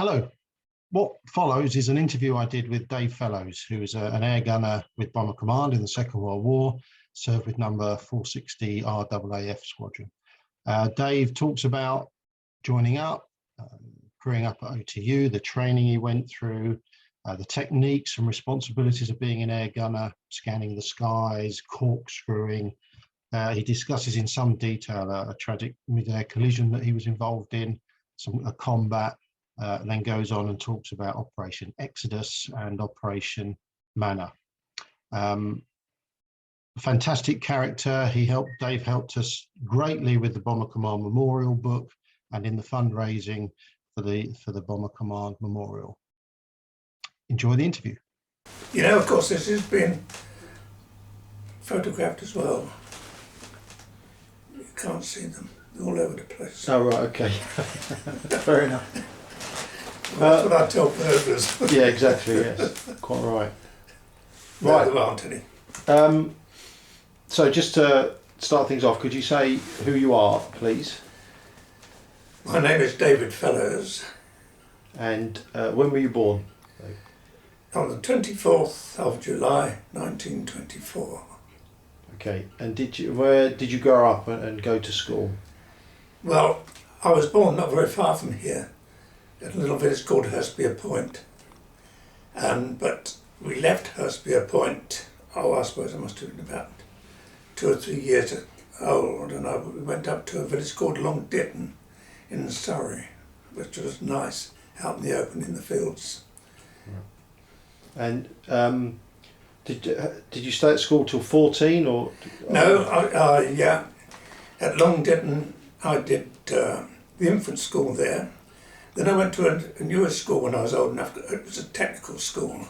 Hello. What follows is an interview I did with Dave Fellows, who was an air gunner with Bomber Command in the Second World War, served with number 460 RAAF Squadron. Dave talks about joining up, crewing up at OTU, the training he went through, the techniques and responsibilities of being an air gunner, scanning the skies, corkscrewing. He discusses in some detail a tragic mid-air collision that he was involved in, a combat, then goes on and talks about Operation Exodus and Operation Manna. Fantastic character. Dave helped us greatly with the Bomber Command Memorial book and in the fundraising for the Bomber Command Memorial. Enjoy the interview. You know, of course, this has been photographed as well. You can't see them. They're all over the place. Oh, right, okay. Fair enough. That's what I tell burglars. Yeah, exactly, yes. Quite right. Right. There aren't any. So just to start things off, could you say who you are, please? My name is David Fellows. And when were you born? On the 24th of July, 1924. Okay, and where did you grow up and go to school? Well, I was born not very far from here, at a little village called Hurstbere Point. But we left Hurstbere Point, I suppose I must have been about 2 or 3 years old, and we went up to a village called Long Ditton in Surrey, which was nice, out in the open in the fields. And did you stay at school till 14 or? No, yeah. At Long Ditton I did the infant school there. Then I went to a newer school when I was old enough. It was a technical school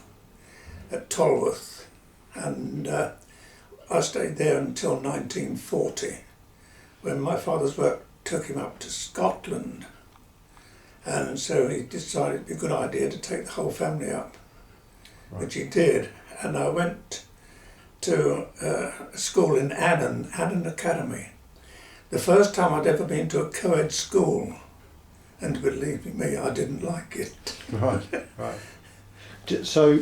at Tolworth, and I stayed there until 1940, when my father's work took him up to Scotland, and so he decided it'd be a good idea to take the whole family up. Right. Which he did, and I went to a school in Annan Academy. The first time I'd ever been to a co-ed school, and believe me, I didn't like it. Right, right. So,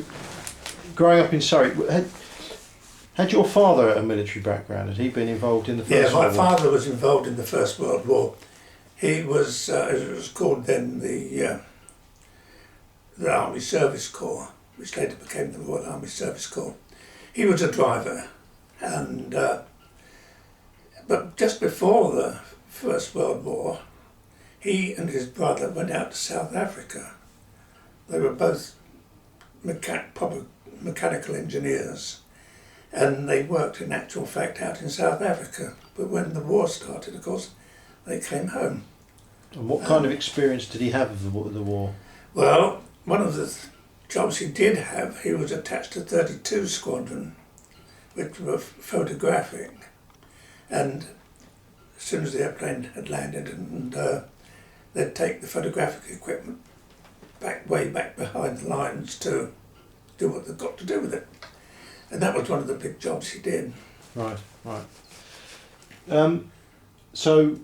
growing up in Surrey, had your father a military background? Had he been involved in the First World War? Yeah, my father was involved in the First World War. He was, it was called then the Army Service Corps, which later became the Royal Army Service Corps. He was a driver, and but just before the First World War, he and his brother went out to South Africa. They were both mechanical engineers, and they worked in actual fact out in South Africa. But when the war started, of course, they came home. And what kind of experience did he have of the war? Well, one of the jobs he did have, he was attached to 32 Squadron, which were photographic. And as soon as the airplane had landed, and they'd take the photographic equipment way back behind the lines to do what they've got to do with it. And that was one of the big jobs he did. Right, right. So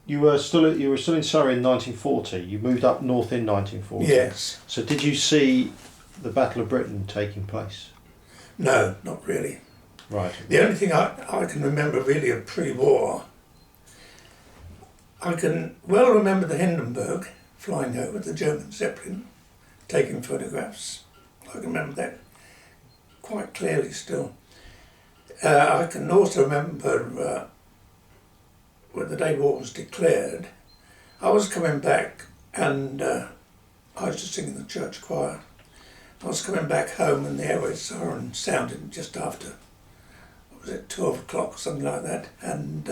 you were still in Surrey in 1940. You moved up north in 1940. Yes. So did you see the Battle of Britain taking place? No, not really. Right. The only thing I can remember really of pre-war, I can well remember the Hindenburg flying over the German Zeppelin, taking photographs. I can remember that quite clearly still. I can also remember when the day war was declared, I was coming back, and I used to sing in the church choir. I was coming back home and the airway siren sounded just after, what was it, 12 o'clock or something like that, and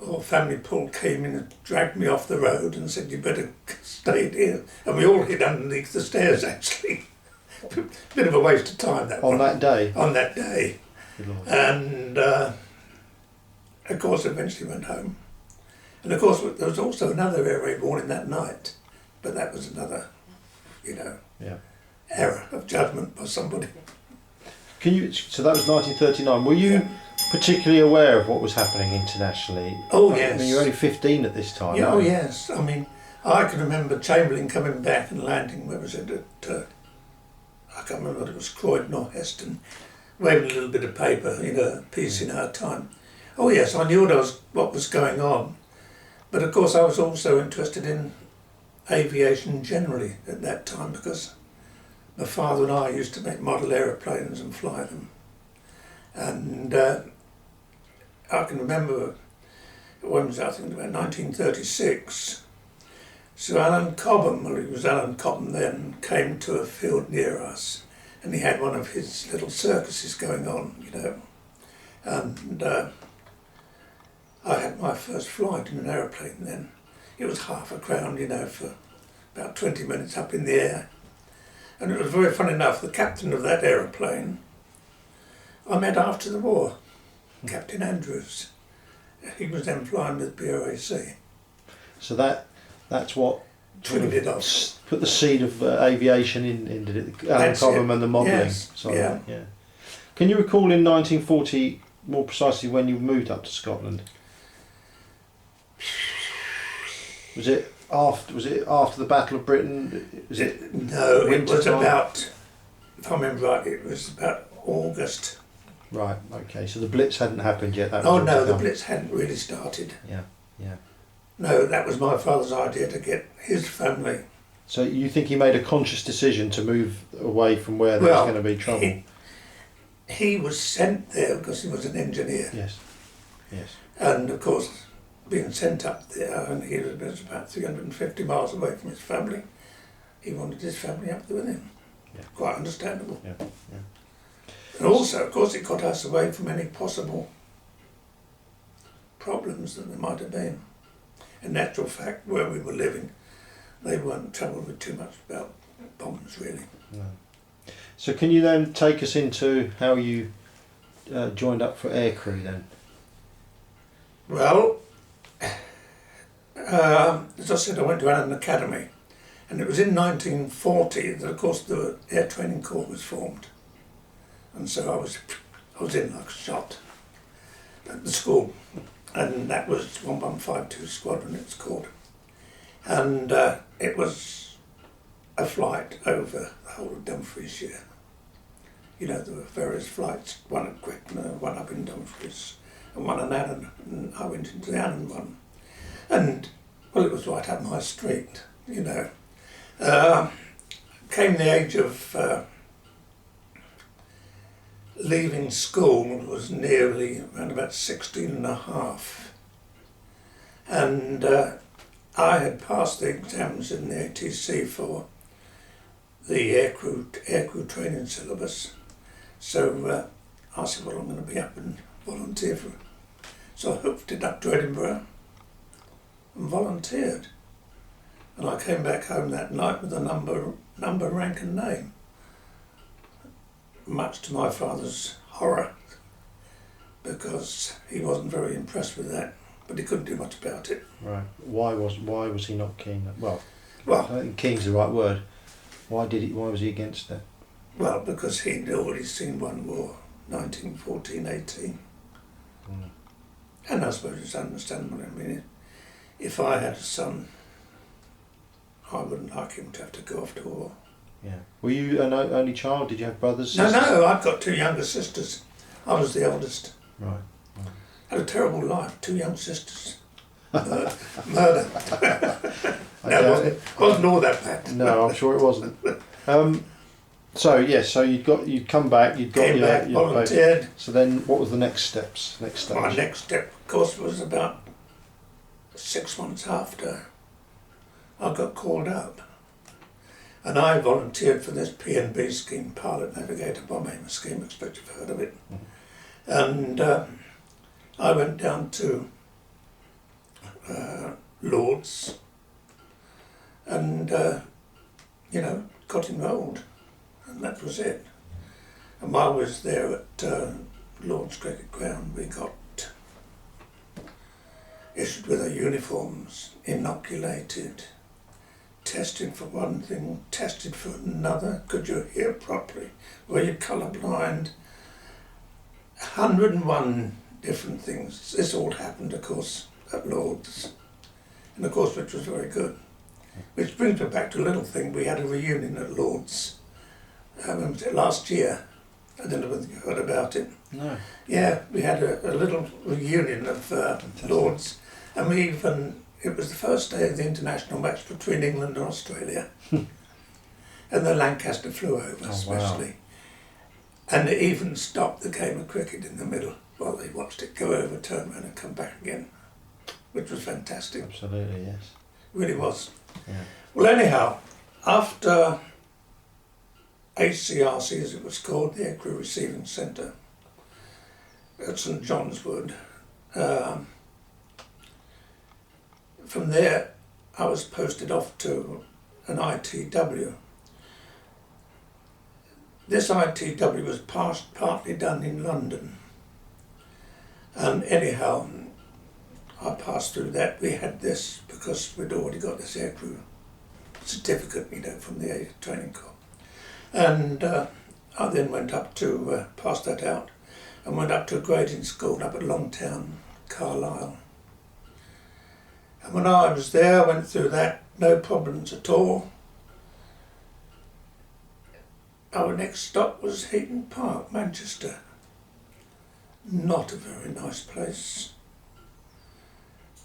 our family came in and dragged me off the road and said, "You better stay here." And we all hid underneath the stairs, actually. Bit of a waste of time, that on one. That day? On that day. And of course eventually went home. And of course there was also another air raid warning that night, but that was another, error of judgment by somebody. So that was 1939. Were you particularly aware of what was happening internationally? Oh, yes. I mean, you're only 15 at this time. Yeah, oh yes. I mean, I can remember Chamberlain coming back and landing, where was it, at, I can't remember whether it was Croydon or Heston, waving a little bit of paper, a piece in our time. Oh yes, I knew what was going on, but of course I was also interested in aviation generally at that time, because my father and I used to make model aeroplanes and fly them. And I can remember, when was that, I think about 1936, Sir Alan Cobham, well, he was Alan Cobham then, came to a field near us, and he had one of his little circuses going on, and I had my first flight in an aeroplane then. It was £0.50, for about 20 minutes up in the air. And it was very funny enough, the captain of that aeroplane I met after the war, Captain Andrews. He was then flying with POAC. So that's what Triggered it off. Put the seed of aviation in, did it? Alan Cobham and the modelling. Yes. Sorry, Yeah. yeah. Can you recall in 1940 more precisely when you moved up to Scotland? Was it after the Battle of Britain? Was it? No, it was time? about, if I remember right, it was about August. Right. Okay. So the Blitz hadn't happened yet. That was Oh all no, to the come. Blitz hadn't really started. Yeah. Yeah. No, that was my father's idea to get his family. So you think he made a conscious decision to move away from where there was going to be trouble? He was sent there because he was an engineer. Yes. Yes. And of course, being sent up there, and he was about 350 miles away from his family, he wanted his family up there with him. Yeah. Quite understandable. Yeah. Yeah. And also, of course, it got us away from any possible problems that there might have been. In actual fact, where we were living, they weren't troubled with too much about bombs, really. No. So can you then take us into how you joined up for aircrew then? Well, as I said, I went to Allen Academy, and it was in 1940 that, of course, the Air Training Corps was formed, and so I was in like a shot at the school, and that was 1152 Squadron, it's called, and it was a flight over the whole of Dumfriesshire. There were various flights, one at Quetna, one up in Dumfries, and one in Allen, and I went into the Allen one. And, well, it was right up my street, Came the age of leaving school, was nearly around about 16 and a half. And I had passed the exams in the ATC for the aircrew training syllabus. So I said, well, I'm going to be up and volunteer for it. So I hoofed it up to Edinburgh and volunteered. And I came back home that night with a number, rank and name, much to my father's horror, because he wasn't very impressed with that, but he couldn't do much about it. Right. Why was he not keen? Well, I Well, don't think keen's the right word. Why was he against it? well, because he'd already seen one war, 1914-18. Mm. And I suppose it's understandable. I mean, if I had a son, I wouldn't like him to have to go off to war. Yeah. Were you an only child? Did you have brothers? No, sisters? no, I've got two younger sisters. I was the eldest. Right. Had a terrible life, two young sisters. Murder. No, it wasn't all that bad. No, I'm sure it wasn't. So you'd come back, Came back, volunteered. So then, what was the next steps? Next stage? My next step, of course, was about 6 months after I got called up. And I volunteered for this P&B scheme, Pilot Navigator Bomb Aimer scheme, I expect you've heard of it. Mm-hmm. And I went down to Lords and, got enrolled. And that was it. And while I was there at Lord's Cricket Ground, we got issued with our uniforms, inoculated, tested for one thing, tested for another. Could you hear properly? Were you colourblind? 101 different things. This all happened, of course, at Lord's, and of course, which was very good. Which brings me back to a little thing. We had a reunion at Lord's. When was it? Last year. I don't know whether you heard about it. No. Yeah, we had a little reunion of Lords, and we even, it was the first day of the international match between England and Australia, and the Lancaster flew over especially. Wow. And it even stopped the game of cricket in the middle while they watched it go over, turn around and come back again, which was fantastic. Absolutely, yes. Really was. Yeah. Well, anyhow, after HCRC, as it was called, the Aircrew Receiving Centre at St John's Wood, from there I was posted off to an ITW. This ITW was partly done in London, and anyhow I passed through that. We had this because we'd already got this aircrew certificate, you know, from the Air Training Corps. And I then went up to, passed that out, and went up to a grading school up at Longtown, Carlisle. And when I was there, I went through that, no problems at all. Our next stop was Heaton Park, Manchester. Not a very nice place.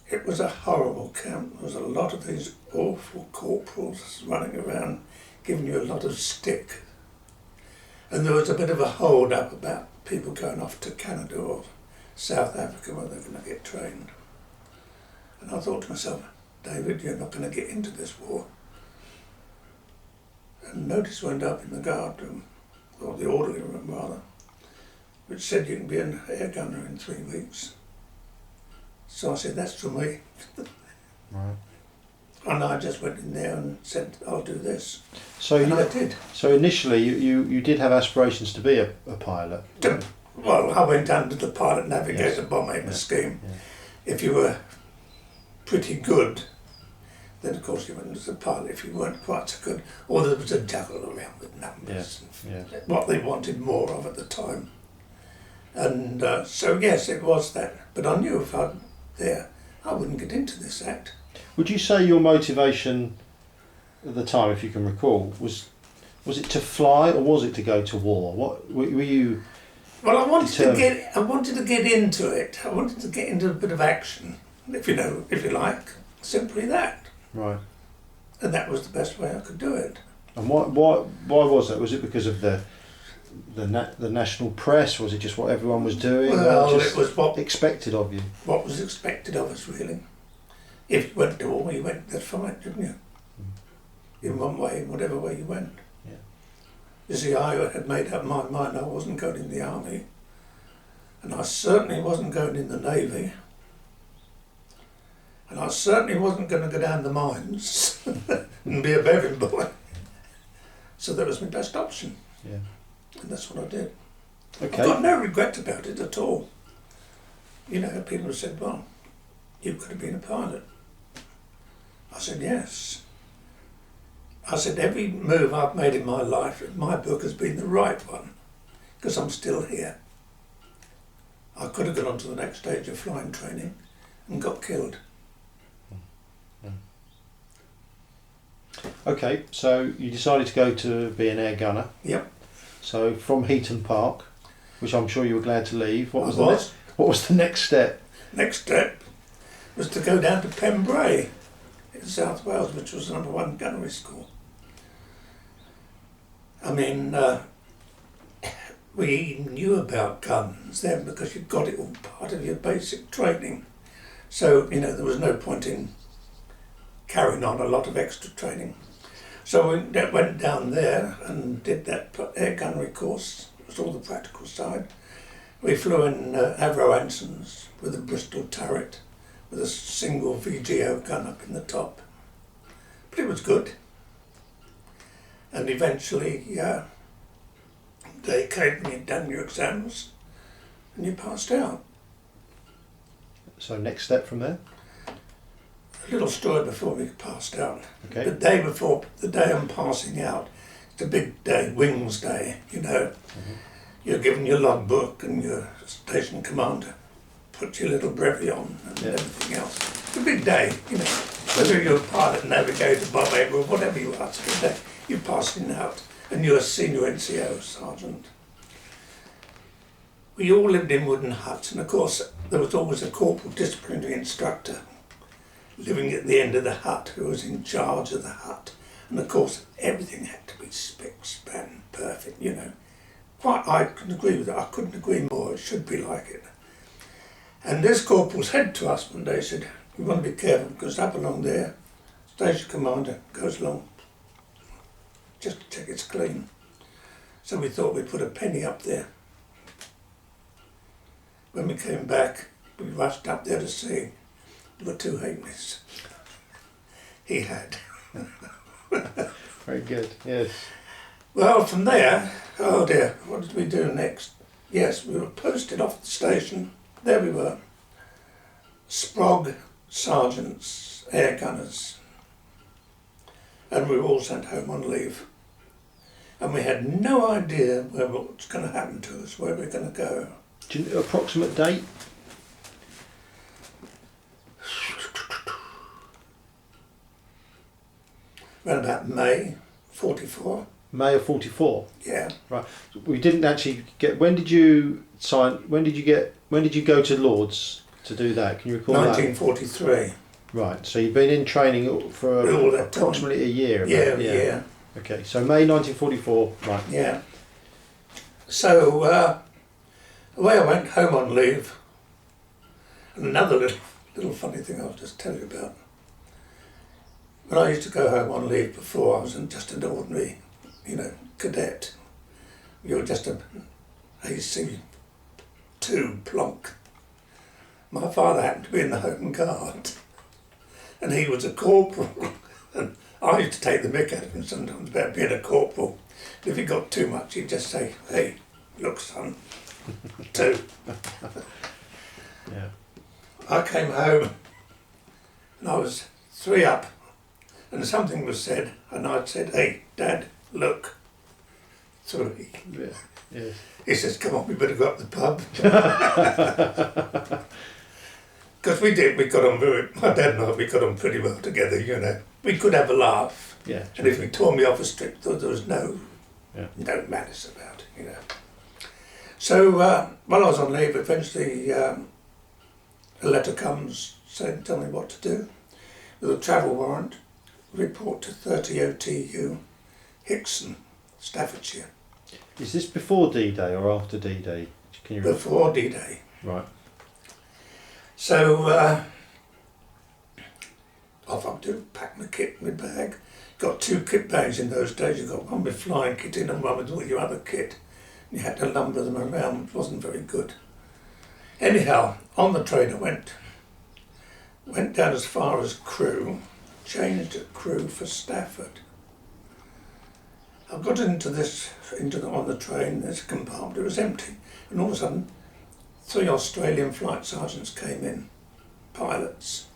It was a horrible camp. There was a lot of these awful corporals running around, giving you a lot of stick. And there was a bit of a hold up about people going off to Canada or South Africa where they're going to get trained. And I thought to myself, David, you're not going to get into this war. And notice went up in the guard room, or the orderly room rather, which said you can be an air gunner in 3 weeks. So I said, that's for me. Right. And I just went in there and said, I'll do this. So and I did. So initially you did have aspirations to be a pilot? Well, I went under the pilot navigator bomb-maker scheme. Yeah. If you were pretty good, then of course you went as a pilot. If you weren't quite so good, or there was a juggle around with numbers, what they wanted more of at the time. And so yes, it was that. But I knew if I'd there, I wouldn't get into this act. Would you say your motivation at the time, if you can recall, was it to fly or was it to go to war? What were you? Well, I wanted to get into it. I wanted to get into a bit of action, if you like. Simply that. Right. And that was the best way I could do it. And why was that? Was it because of the national press? Was it just what everyone was doing? Well, or just it was what expected of you. What was expected of us, really. If you went to war, you went that fight, didn't you? In one way, whatever way you went. Yeah. You see, I had made up my mind I wasn't going in the army, and I certainly wasn't going in the navy, and I certainly wasn't going to go down the mines and be a bearing boy. So that was my best option. Yeah. And that's what I did. Okay. I've got no regret about it at all. You know, people have said, well, you could have been a pilot. I said, yes. I said, every move I've made in my life, in my book, has been the right one, because I'm still here. I could have gone on to the next stage of flying training and got killed. Okay, so you decided to go to be an air gunner. Yep. So from Heaton Park, which I'm sure you were glad to leave, what was the next step? Next step was to go down to Pembrey in South Wales, which was the #1 gunnery school. I mean, we knew about guns then because you got it all part of your basic training. So, you know, there was no point in carrying on a lot of extra training. So we went down there and did that air gunnery course. It was all the practical side. We flew in Avro Ansons with a Bristol turret with a single VGO gun up in the top. But it was good. And eventually, they came and you'd done your exams and you passed out. So next step from there? A little story before we passed out. Okay. The day before, the day I'm passing out, it's a big day, Wings Day, you know. Mm-hmm. You're given your logbook and your station commander put your little brevy on and everything else. It's a big day, you know. Whether you're a pilot, navigator, bomber, or whatever you are, you're passing out, and you're a senior NCO, sergeant. We all lived in wooden huts, and of course there was always a corporal disciplinary instructor living at the end of the hut who was in charge of the hut. And of course everything had to be spick, span, perfect, you know. I can agree with that. I couldn't agree more. It should be like it. And this corporal said to us one day, said, "You want to be careful because up along there, station commander goes along just to check it's clean." So we thought we'd put a penny up there. When we came back, we rushed up there to see. There were 2 halfpennies. He had. Very good, yes. Well, from there, oh dear, what did we do next? Yes, we were posted off the station. There we were. Sprog sergeants, air gunners. And we were all sent home on leave. And we had no idea what was going to happen to us, where we were going to go. Do you know approximate date? Around about May 44. May of 44. Yeah. Right. We didn't actually get. When did you sign? When did you go to Lords to do that? Can you recall 1943. that? Right. So you've been in training for All that approximately a year. Yeah, yeah. Okay. So May 1944. Right. Yeah. So away I went home on leave. And another little funny thing I'll just tell you about. When I used to go home on leave before, I was just an ordinary, you know, cadet. You were just a AC2 plonk. My father happened to be in the Home Guard, and he was a corporal. And I used to take the mick out of him sometimes about being a corporal. And if he got too much, he'd just say, "Hey, look, son, 2. Yeah. I came home, and I was 3 up. And something was said, and I said, "Hey, Dad, look." 3. Yeah. Yes. He says, "Come on, we better go up the pub." Because we got on my dad and I, we got on pretty well together, you know. We could have a laugh. Yeah. And if he tore me off a strip, there was no malice about it, you know. So while I was on leave, eventually a letter comes saying, "Tell me what to do." With a travel warrant. Report to 30 OTU, Hickson, Staffordshire. Is this before D-Day or after D-Day? Can you Before D-Day. Right. So off I do, pack my kit in my bag. Got 2 kit bags in those days. You got one with flying kit in and one with all your other kit. You had to lumber them around, which wasn't very good. Anyhow, on the train I went down as far as Crewe. Changed at Crewe for Stafford. I got on the train, this compartment, it was empty, and all of a sudden 3 Australian flight sergeants came in, pilots.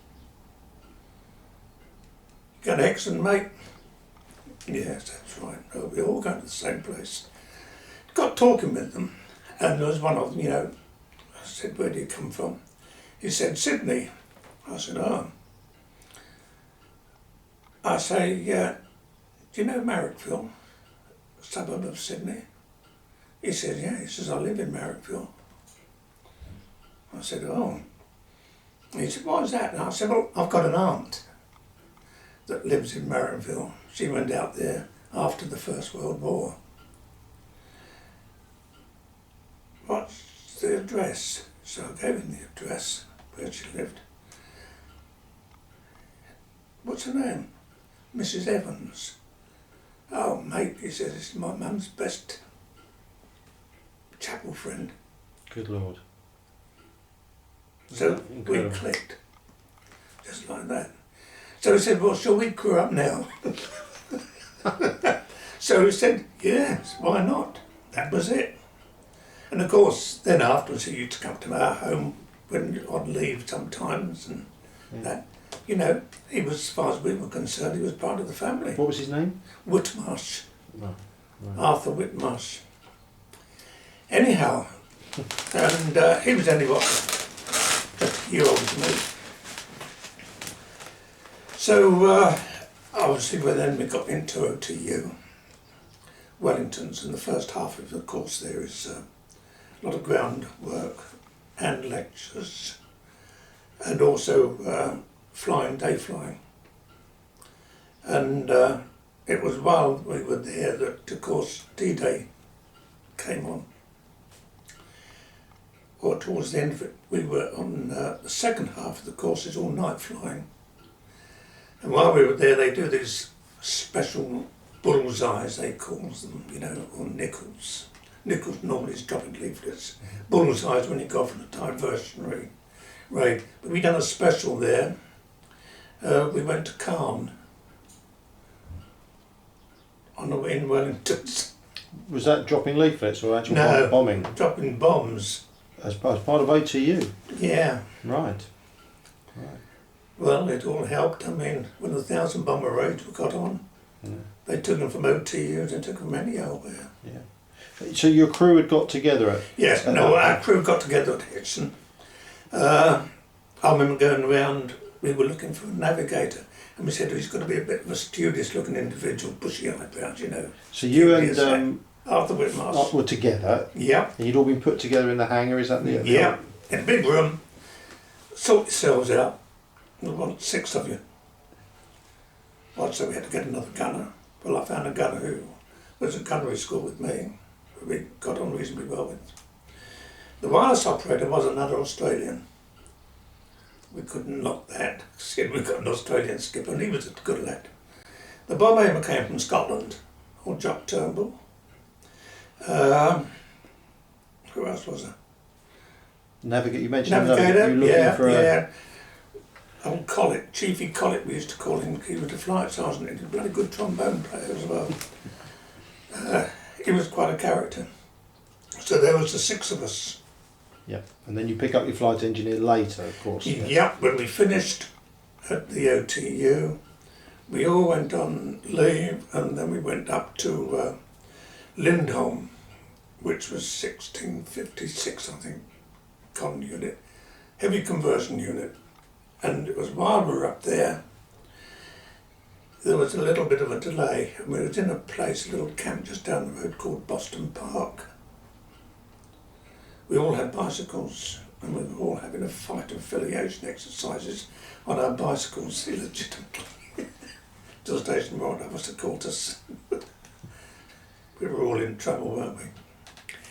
"You got an accent, mate?" "Yes, that's right. Oh, we all go to the same place." Got talking with them, and there was one of them, you know, I said, "Where do you come from?" He said, "Sydney." I said, "Oh." I say, "Do you know Marrickville, a suburb of Sydney?" He said, "Yeah." He says, "I live in Marrickville." I said, "Oh." He said, "Why is that?" And I said, "Well, I've got an aunt that lives in Marrickville. She went out there after the First World War." "What's the address?" So I gave him the address where she lived. "What's her name?" "Mrs. Evans." "Oh, mate," he says, "it's my mum's best chapel friend." Good Lord. So Incredible. we clicked, just like that. So he said, "Well, shall we crew up now?" So he said, "Yes, why not?" That was it. And of course, then afterwards he used to come to our home when on leave sometimes, and that. You know, he was, as far as we were concerned, he was part of the family. What was his name? Whitmarsh. Right. Arthur Whitmarsh. Anyhow, and he was only, just a year older than me. So obviously then we got into OTU, Wellingtons, and the first half of the course there is a lot of groundwork and lectures, and also flying, day flying. And it was while we were there that, of course, D-Day came on. Or towards the end of it, we were on the second half of the course is all night flying. And while we were there, they do these special bullseyes, they call them, you know, or nickels. Nickels normally is dropping leaflets. Bullseyes when you go for a diversionary raid. But we done a special there. We went to Caen on the in Wellingtons. Was that dropping leaflets or actual No, bombing? dropping bombs. As part of OTU? Yeah. Right. Well, it all helped. I mean, when the 1,000 bomber raids were got on, they took them from OTU and took them anywhere. Yeah. So your crew had got together Yes, no, our crew got together at Hitchin. I remember going around, we were looking for a navigator, and we said, he's got to be a bit of a studious looking individual, bushy eyebrows, you know. So you and Arthur Whitmarsh were together? Yeah. And you'd all been put together in the hangar, is that the Yeah, in a big room, sort yourselves out, we want 6 of you. Well, so we had to get another gunner. Well, I found a gunner who was at gunnery school with me, who we got on reasonably well with. The wireless operator was another Australian. We couldn't knock that, because we got an Australian skipper, and he was a good lad. The bomb aimer came from Scotland, or Jock Turnbull. Who else was there? Navigator, you mentioned Navigator, you're looking for yeah. Old Collett, Chiefy Collett we used to call him, he was a flight sergeant, he was a bloody good trombone player as well. He was quite a character. So there was the 6 of us. Yeah, and then you pick up your flight engineer later, of course. Yeah, when we finished at the OTU, we all went on leave, and then we went up to Lindholm, which was 1656, I think, con unit, heavy conversion unit. And it was while we were up there, there was a little bit of a delay. And we was in a place, a little camp just down the road called Boston Park. We all had bicycles, and we were all having a fight affiliation exercises on our bicycles, illegitimately. Till the station road officer called us. We were all in trouble, weren't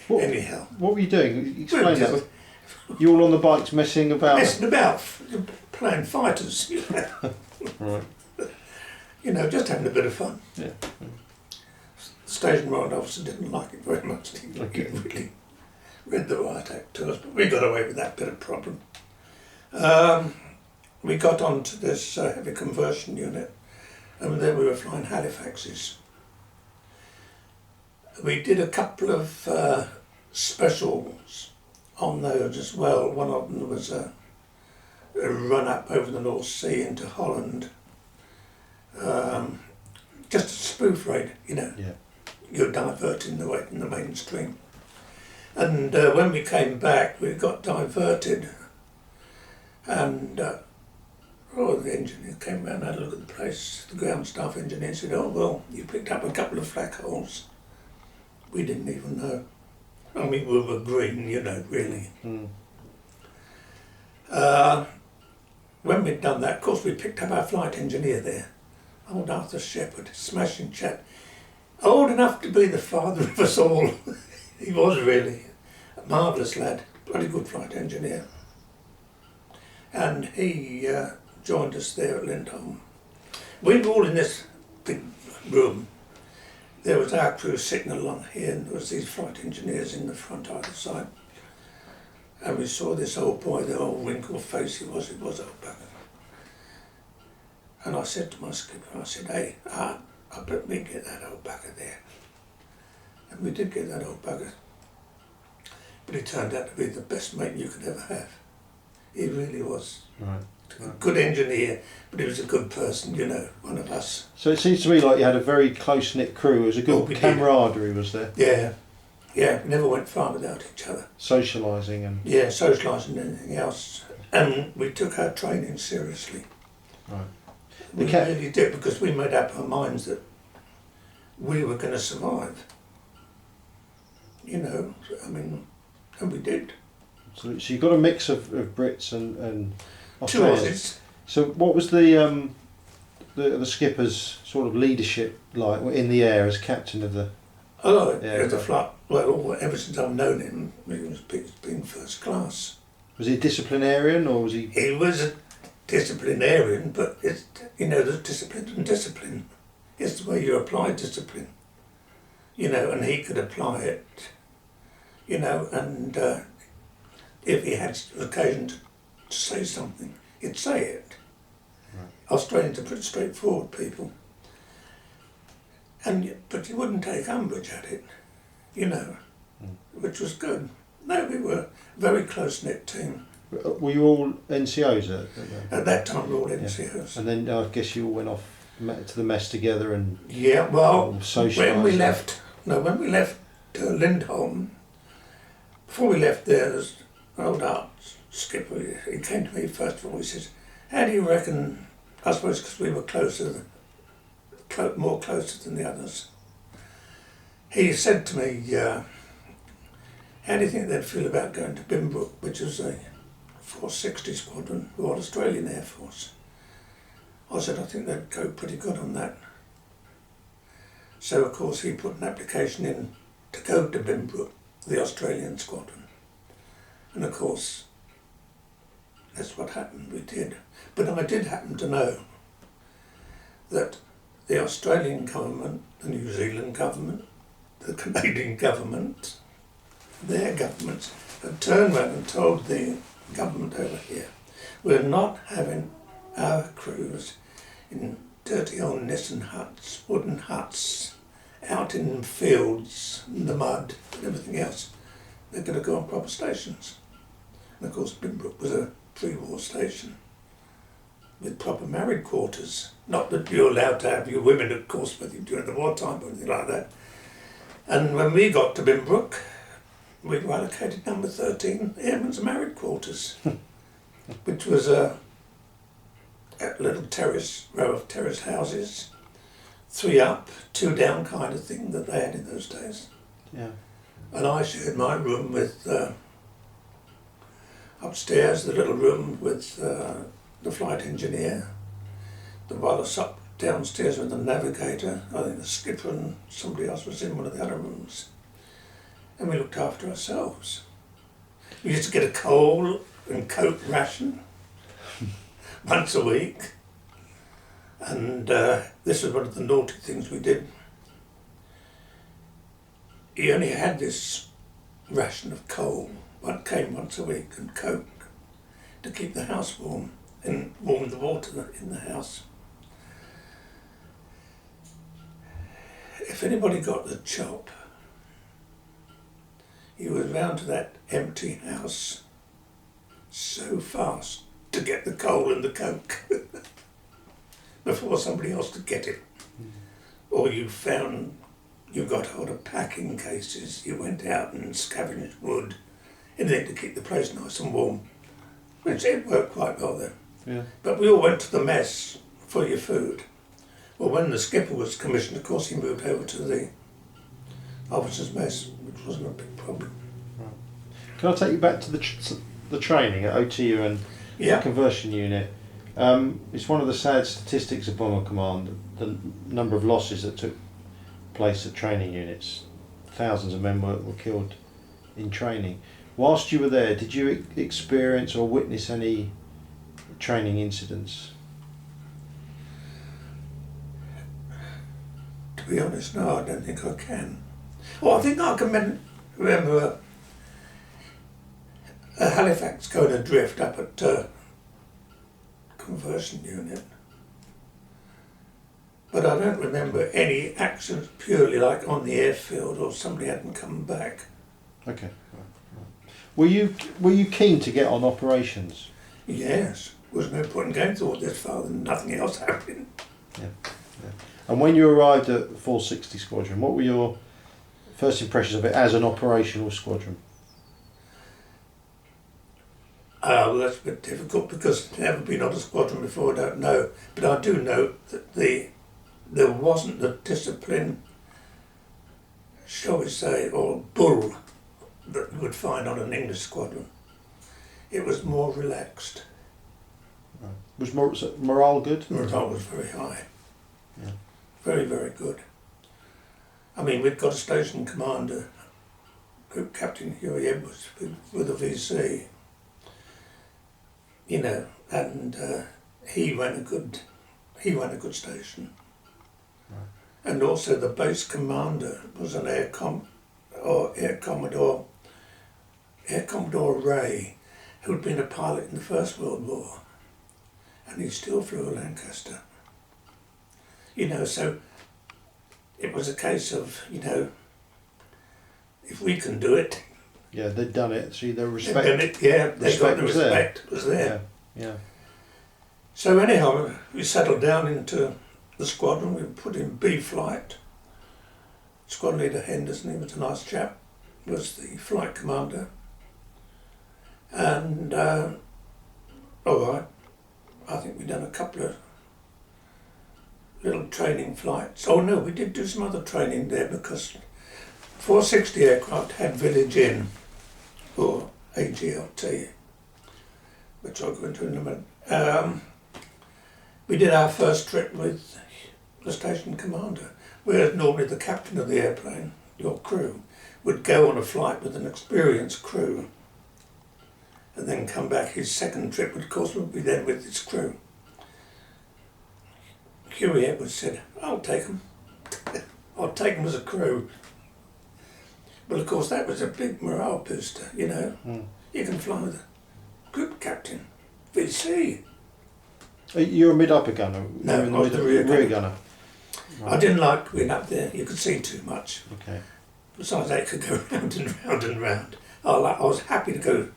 we? Anyhow. What were you doing? Explain that. You all on the bikes messing about? Messing about, playing fighters, you know. Right. You know, just having a bit of fun. Yeah. The station road officer didn't like it very much. He really read the riot act to us, but we got away with that bit of problem. We got onto this heavy conversion unit, and then we were flying Halifaxes. We did a couple of specials on those as well. One of them was a run up over the North Sea into Holland. Just a spoof raid, you know. Yeah. You're diverting the way from the mainstream. And when we came back, we got diverted, and the engineer came round and had a look at the place. The ground staff engineer said, "Oh well, you picked up a couple of flak holes." We didn't even know. I mean, we were green, you know, really. When we'd done that, of course, we picked up our flight engineer there, old Arthur Shepherd, smashing chap, old enough to be the father of us all. He was really a marvellous lad, bloody good flight engineer. And he joined us there at Lindholm. We were all in this big room. There was our crew sitting along here, and there was these flight engineers in the front either side. And we saw this old boy, the old wrinkled face he was old bugger. And I said to my skipper, I said, "Hey, I bet we can get that old bugger there." And we did get that old bugger. But he turned out to be the best mate you could ever have. He really was. Right. A good engineer, but he was a good person, you know, one of us. So it seems to me like you had a very close-knit crew. There was a good camaraderie, was there? Yeah. Yeah, we never went far without each other. Socialising and... Yeah, socialising and anything else. And we took our training seriously. Right. We really did, because we made up our minds that we were going to survive. You know, I mean, and we did. So you've got a mix of Brits and Two Australians. Aussies. So what was the skipper's sort of leadership like in the air as captain of the? Oh, as a flight. Well, ever since I've known him, he's been first class. Was he a disciplinarian or was he? He was a disciplinarian, but it's, you know, there's discipline and discipline. It's the way you apply discipline. You know, and he could apply it. You know, and if he had occasion to say something, he'd say it. Right. Australians are pretty straightforward people. But he wouldn't take umbrage at it, you know, which was good. No, we were a very close-knit team. Were you all NCOs At that time, we were all NCOs. And then I guess you all went off to the mess together and yeah, well, when we socialised. left Lindholm, before we left there, there's an old art skipper. He came to me first of all. He says, "How do you reckon?" I suppose because we were more closer than the others. He said to me, "How do you think they'd feel about going to Bimbrook, which is a 460 Squadron, Royal Australian Air Force?" I said, "I think they'd go pretty good on that." So of course he put an application in to go to Bimbrook, the Australian Squadron. And of course, that's what happened, we did. But I did happen to know that the Australian government, the New Zealand government, the Canadian government, their governments had turned around and told the government over here, "We're not having our crews in dirty old Nissen huts, wooden huts, out in fields, in the mud and everything else. They're going to go on proper stations." And of course Bimbrook was a pre-war station with proper married quarters. Not that you're allowed to have your women, of course, with you during the wartime or anything like that. And when we got to Bimbrook, we were allocated number 13, Airmen's married quarters, which was a little row of terrace houses, 3 up, 2 down kind of thing that they had in those days. Yeah. And I shared my room with, upstairs, the little room with the flight engineer, the wireless up downstairs with the navigator. I think the skipper and somebody else was in one of the other rooms. And we looked after ourselves. We used to get a coal and coke ration once a week. And this was one of the naughty things we did. You only had this ration of coal, what came once a week, and coke to keep the house warm and warm the water in the house. If anybody got the chop, you were round to that empty house so fast to get the coal and the coke before somebody else could get it. Or you got hold of packing cases, you went out and scavenged wood, anything to keep the place nice and warm, which it worked quite well then. Yeah. But we all went to the mess for your food. Well, when the skipper was commissioned, of course, he moved over to the officers' mess, which wasn't a big problem. Right. Can I take you back to the training at OTU and the conversion unit? It's one of the sad statistics of Bomber Command, the number of losses that took place at training units. Thousands of men were killed in training. Whilst you were there, did you experience or witness any training incidents? To be honest, no, I don't think I can. Well, I think I can remember a Halifax going adrift up at conversion unit. But I don't remember any actions purely like on the airfield or somebody hadn't come back. Okay. Right. Were you keen to get on operations? Yes. There was no point in going through all this far and nothing else happening. Yeah. And when you arrived at 460 Squadron, what were your first impressions of it as an operational squadron? That's a bit difficult because I've never been on a squadron before, I don't know. But I do know that there wasn't the discipline, shall we say, or bull that you would find on an English squadron. It was more relaxed. Right. Was morale good? Morale was very high. Yeah. Very, very good. I mean, we'd got a station commander, Group Captain Huey Edwards, with the VC, you know, and he ran a good station. Right. And also the base commander was an Air Commodore Ray, who'd been a pilot in the First World War, and he still flew a Lancaster. You know, so it was a case of, you know, if we can do it. Yeah, they'd done it. See, the respect. They'd done it, yeah, they got the respect was there. Yeah. So anyhow, we settled down into the squadron. We were put in B flight. Squadron leader Henderson, he was a nice chap, was the flight commander. And all right, I think we'd done a couple of little training flights. Oh no, we did do some other training there because 460 aircraft had Village Inn, or AGLT, which I'll go into in a minute. We did our first trip with the station commander, whereas normally the captain of the airplane, your crew, would go on a flight with an experienced crew and then come back. His second trip, of course, would be then with his crew. Huey Edwards said, I'll take them. I'll take them as a crew. Well, of course, that was a big morale booster, you know. Mm. You can fly with a group captain, VC. You're a mid-upper gunner? No, I was the rear gunner. Right. I didn't like being up there. You could see too much. Okay. Besides, they could go round and round and round. I was happy to go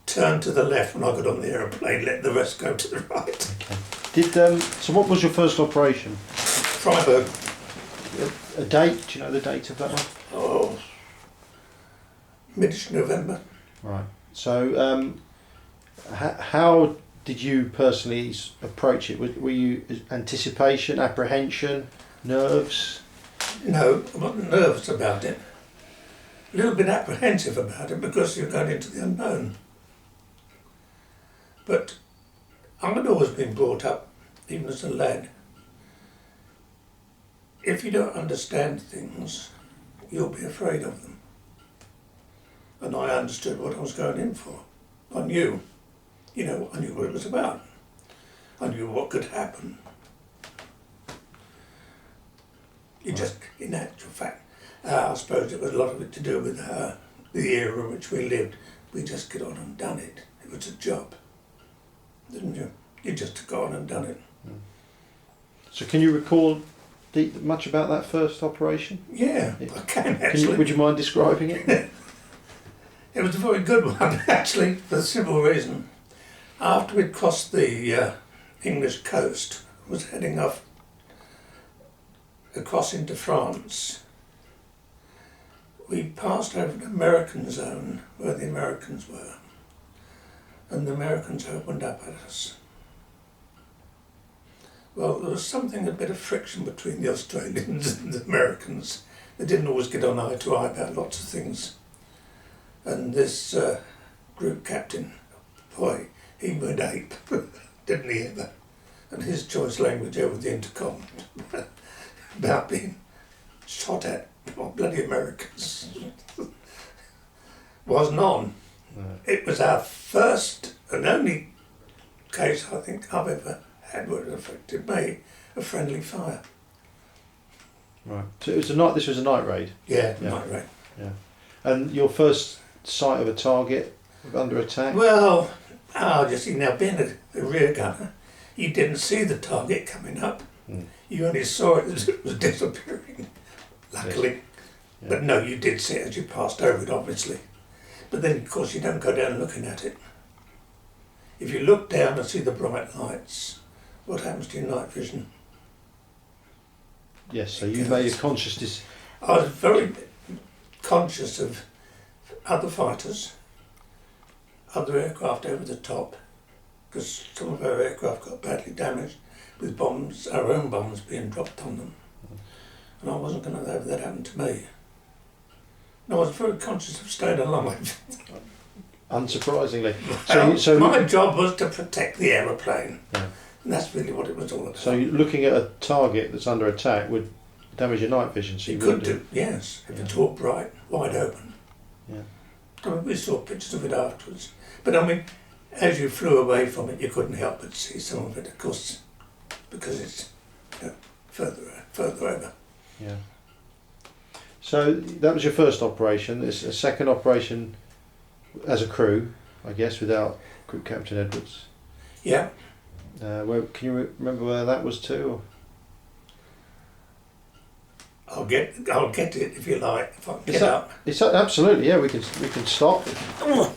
turn to the left when I got on the aeroplane, let the rest go to the right. Okay. So what was your first operation? Freiburg. A date? Do you know the date of that one? Oh, mid-ish November. Right. So how did you personally approach it? Were you anticipation, apprehension, nerves? No, I wasn't nervous about it. A little bit apprehensive about it because you're going into the unknown. But I'd always been brought up, even as a lad, if you don't understand things, you'll be afraid of them. And I understood what I was going in for. I knew, you know, I knew what it was about. I knew what could happen. You just, in actual fact, I suppose it was a lot of it to do with the era in which we lived. We just got on and done it. It was a job, didn't you? You just took on and done it. Mm. So can you recall much about that first operation? Yeah, I can actually. Would you mind describing it? It was a very good one, actually, for the simple reason. After we'd crossed the English coast, was heading off across into France, we passed over an American zone where the Americans were, and the Americans opened up at us. Well, there was something, a bit of friction between the Australians and the Americans. They didn't always get on eye to eye about lots of things. And this group captain, boy, he went ape, didn't he ever? And his choice language over the intercom about being shot at by bloody Americans wasn't on. Right. It was our first and only case I think I've ever had where it affected me, a friendly fire. Right. So it was a night. This was a night raid. Yeah, night raid. Yeah. And your first sight of a target under attack? Well, you see, now being a rear gunner, you didn't see the target coming up. Mm. You only saw it as it was disappearing, luckily. Yes. Yeah. But no, you did see it as you passed over it, obviously. But then, of course, you don't go down looking at it. If you look down and see the bright lights, what happens to your night vision? Yes, so you made a conscious decision. I was very conscious of other fighters. other aircraft over the top, because some of our aircraft got badly damaged with bombs, our own bombs being dropped on them. And I wasn't going to have that happen to me. And I was very conscious of staying alive. Unsurprisingly. So my job was to protect the aeroplane. Yeah. And that's really what it was all about. So looking at a target that's under attack would damage your night vision. So it could do, yes, if it's all bright, wide open. Yeah. I mean, we saw pictures of it afterwards. But I mean, as you flew away from it, you couldn't help but see some of it, of course, because it's further over. Yeah. So that was your first operation. It's a second operation as a crew, I guess, without Group Captain Edwards. Yeah. Can you remember where that was to? Or? I'll get it if you like. If I can get up. Absolutely, yeah. We can stop. We'll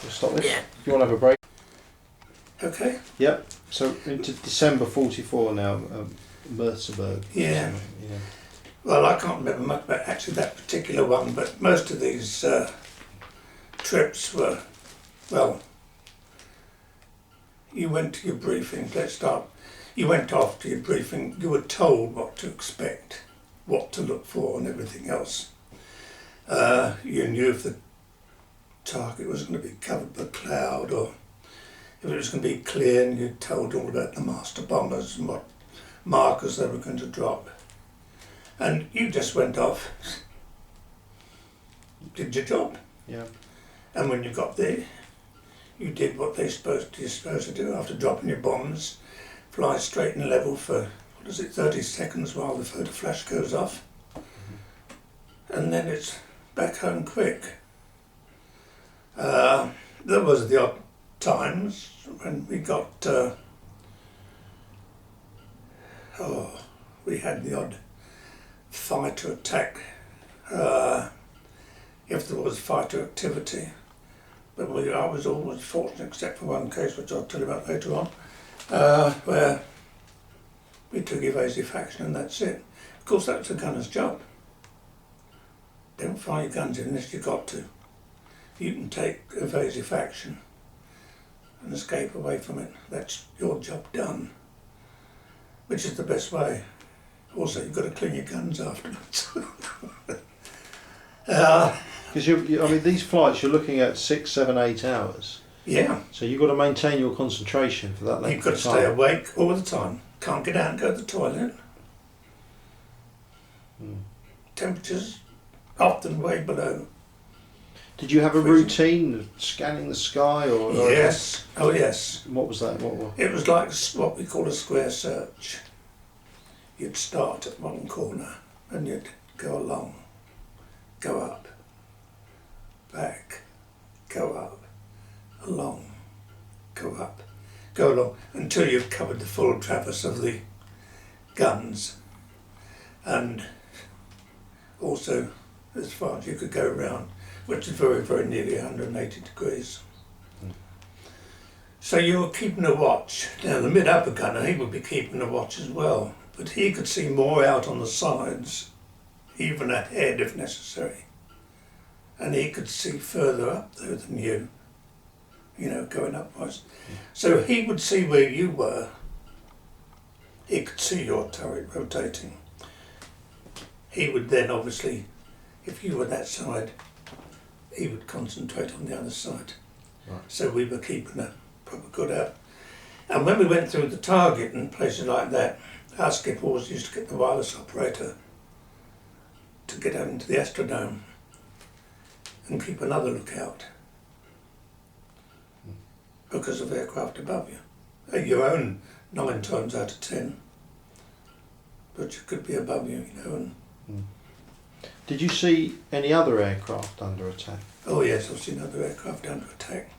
stop this. Yeah. If you want to have a break. Okay. Yep. So into December '44 now, Merseburg. Yeah. Well, I can't remember much about actually that particular one, but most of these trips were, well, you went to your briefing. Let's start. You went off to your briefing. You were told what to expect, what to look for, and everything else. You knew if the target was going to be covered by cloud, or if it was going to be clear, and you told all about the master bombers and what markers they were going to drop. And you just went off, did your job. Yeah. And when you got there, you did what you're supposed to do after dropping your bombs. Fly straight and level for, 30 seconds while the photo flash goes off. Mm-hmm. And then it's back home quick. There was the odd times when we got, we had the odd fighter attack, if there was fighter activity. But I was always fortunate, except for one case, which I'll tell you about later on, where we took evasive action and that's it. Of course, that's the gunner's job. Don't fire your guns unless you've got to. You can take evasive action and escape away from it. That's your job done, which is the best way. Also, you've got to clean your guns afterwards. Because these flights you're looking at 6, 7, 8 hours. Yeah. So you've got to maintain your concentration for that length You've got to stay awake all the time. Can't get out and go to the toilet. Temperatures often way below. Did you have a routine of scanning the sky or? Yes. Oh yes. What was that? What? It was like what we call a square search. You'd start at one corner and you'd go along, go up, back, go up, along, go up, go along, until you've covered the full traverse of the guns, and also as far as you could go round, which is very, very nearly 180 degrees. So you were keeping a watch. Now the mid-upper gunner, he would be keeping a watch as well, but he could see more out on the sides, even ahead if necessary. And he could see further up there than you, going upwards. So he would see where you were. He could see your turret rotating. He would then obviously, if you were that side, he would concentrate on the other side. Right. So we were keeping a proper good out. And when we went through the target and places like that, our skipper always used to get the wireless operator to get out into the Astrodome and keep another lookout because of aircraft above you. Your own 9 times out of 10, but it could be above you, And did you see any other aircraft under attack? Oh yes, I've seen other aircraft under attack.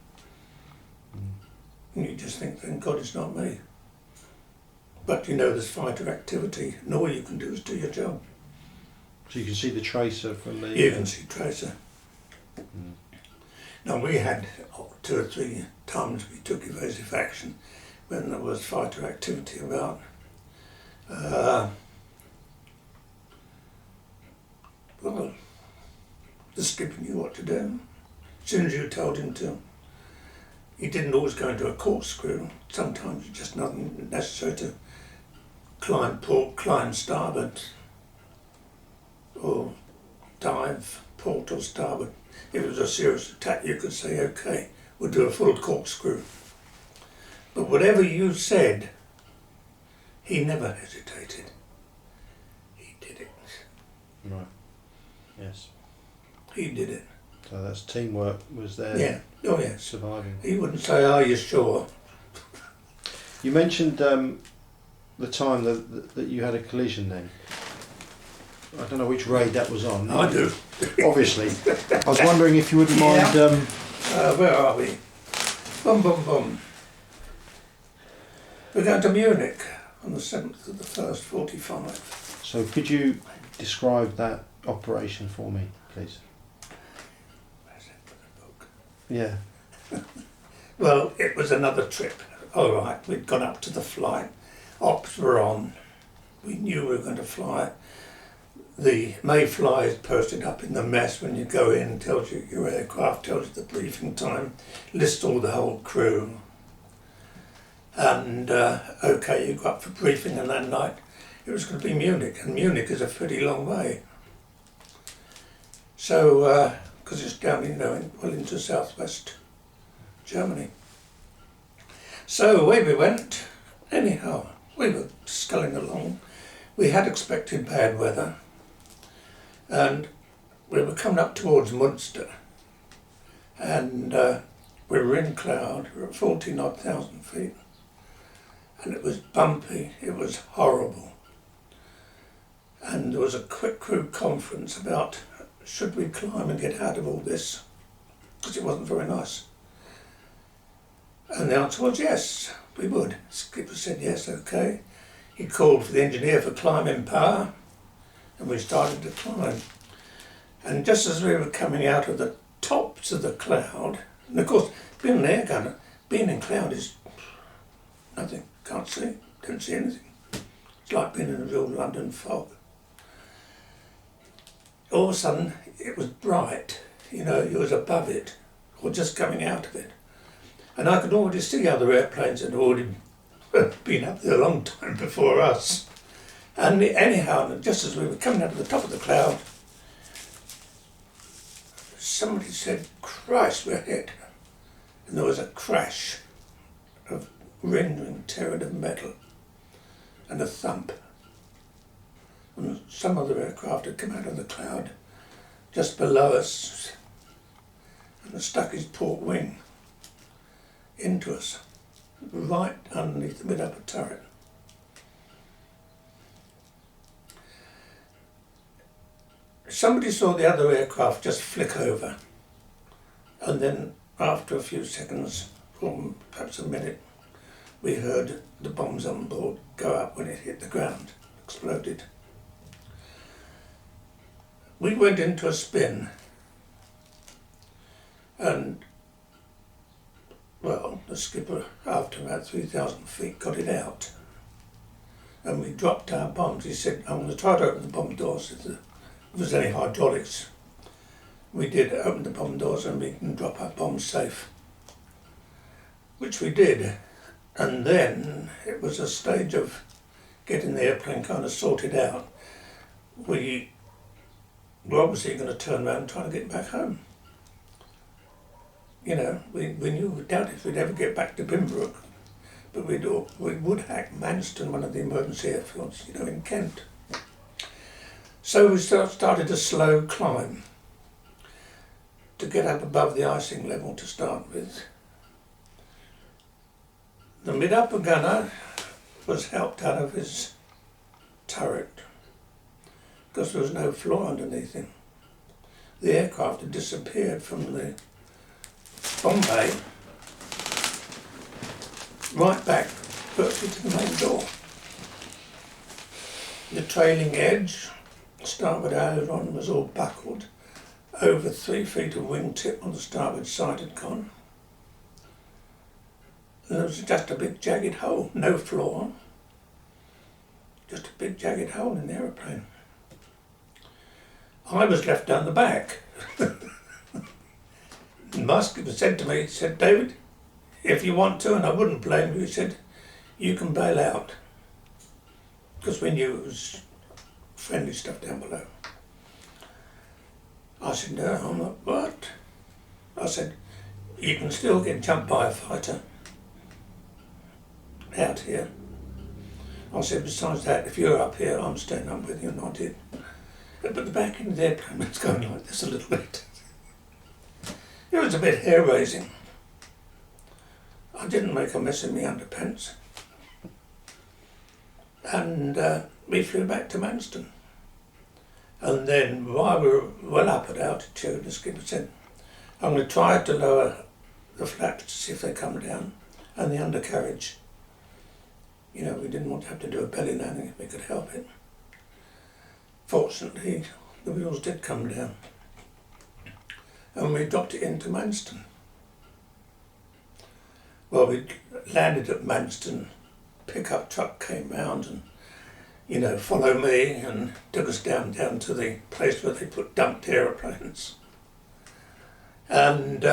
And you just think, thank God it's not me. But there's fighter activity, and all you can do is do your job. So you can see the tracer from the... You can see tracer. Now we had 2 or 3 times we took evasive action when there was fighter activity about. Well, the skipper knew what to do. As soon as you told him to, you didn't always go into a corkscrew. Sometimes it's just nothing necessary to climb port, climb starboard, or dive port or starboard. If it was a serious attack, you could say, okay, we'll do a full corkscrew. But whatever you said, he never hesitated. He did it. Right. Yes. He did it. So that's teamwork was there. Yeah. Oh yes. Surviving. He wouldn't say, "Are you sure?" You mentioned the time that you had a collision then. I don't know which raid that was on. I do. Obviously. I was wondering if you wouldn't mind... where are we? Boom, boom, boom. We're going to Munich on the 7th of the 1st, 45. So could you describe that operation for me, please? Where's that for the book? Yeah. Well, it was another trip. All right, we'd gone up to the flight. Ops were on. We knew we were going to fly. The Mayfly is posted up in the mess when you go in, tells you your aircraft, tells you the briefing time, lists all the whole crew. And okay, you go up for briefing, and that night it was going to be Munich, and Munich is a pretty long way. So, because it's down, well into southwest Germany. So away we went. Anyhow, we were sculling along. We had expected bad weather, and we were coming up towards Munster, and we were in cloud. We were at 14,000 feet, and it was bumpy. It was horrible, and there was a quick crew conference about should we climb and get out of all this, because it wasn't very nice. And the answer was yes, we would. Skipper said yes, okay. He called for the engineer for climbing power, and we started to climb. And just as we were coming out of the tops of the cloud, and of course, being an air gunner, being in cloud is nothing, can't see, don't see anything. It's like being in a real London fog. All of a sudden, it was bright, you was above it, or just coming out of it. And I could already see other airplanes that had already been up there a long time before us. And anyhow, just as we were coming out of the top of the cloud, somebody said, "Christ, we're hit." And there was a crash of rending terror of metal and a thump. And some other aircraft had come out of the cloud just below us and stuck his port wing into us, right underneath the mid-upper turret. Somebody saw the other aircraft just flick over, and then after a few seconds, or perhaps a minute, we heard the bombs on board go up when it hit the ground, exploded. We went into a spin, and well, the skipper, after about 3,000 feet, got it out. And we dropped our bombs. He said, "I'm going to try to open the bomb doors if there was any hydraulics." We did open the bomb doors and we can drop our bombs safe, which we did. And then it was a stage of getting the airplane kind of sorted out. We were obviously going to turn around and try to get back home. We knew, we doubted if we'd ever get back to Bimbrook, but we would hack Manston, one of the emergency airfields, in Kent. So we started a slow climb to get up above the icing level to start with. The mid-upper gunner was helped out of his turret because there was no floor underneath him. The aircraft had disappeared from the bomb bay right back virtually to the main door. The trailing edge, starboard aileron, was all buckled. Over 3 feet of wingtip on the starboard side had gone. And there was just a big jagged hole, no floor, just a big jagged hole in the aeroplane. I was left down the back. And my skipper said to me, he said, "David, if you want to, and I wouldn't blame you, he said, you can bail out. Because we knew it was friendly stuff down below. I said, no, I'm not, what? I said, you can still get jumped by a fighter out here. I said, besides that, if you're up here, I'm staying up with you, and I did. But the back end of the airplane was going like this a little bit. It was a bit hair-raising. I didn't make a mess of my underpants. And we flew back to Manston. And then while we were well up at altitude, the skipper said, I'm going to try to lower the flaps to see if they come down, and the undercarriage. You know, we didn't want to have to do a belly landing if we could help it. Fortunately, the wheels did come down, and we dropped it into Manston. Well, we landed at Manston, pickup truck came round and, you know, follow me, and took us down to the place where they put dumped aeroplanes. And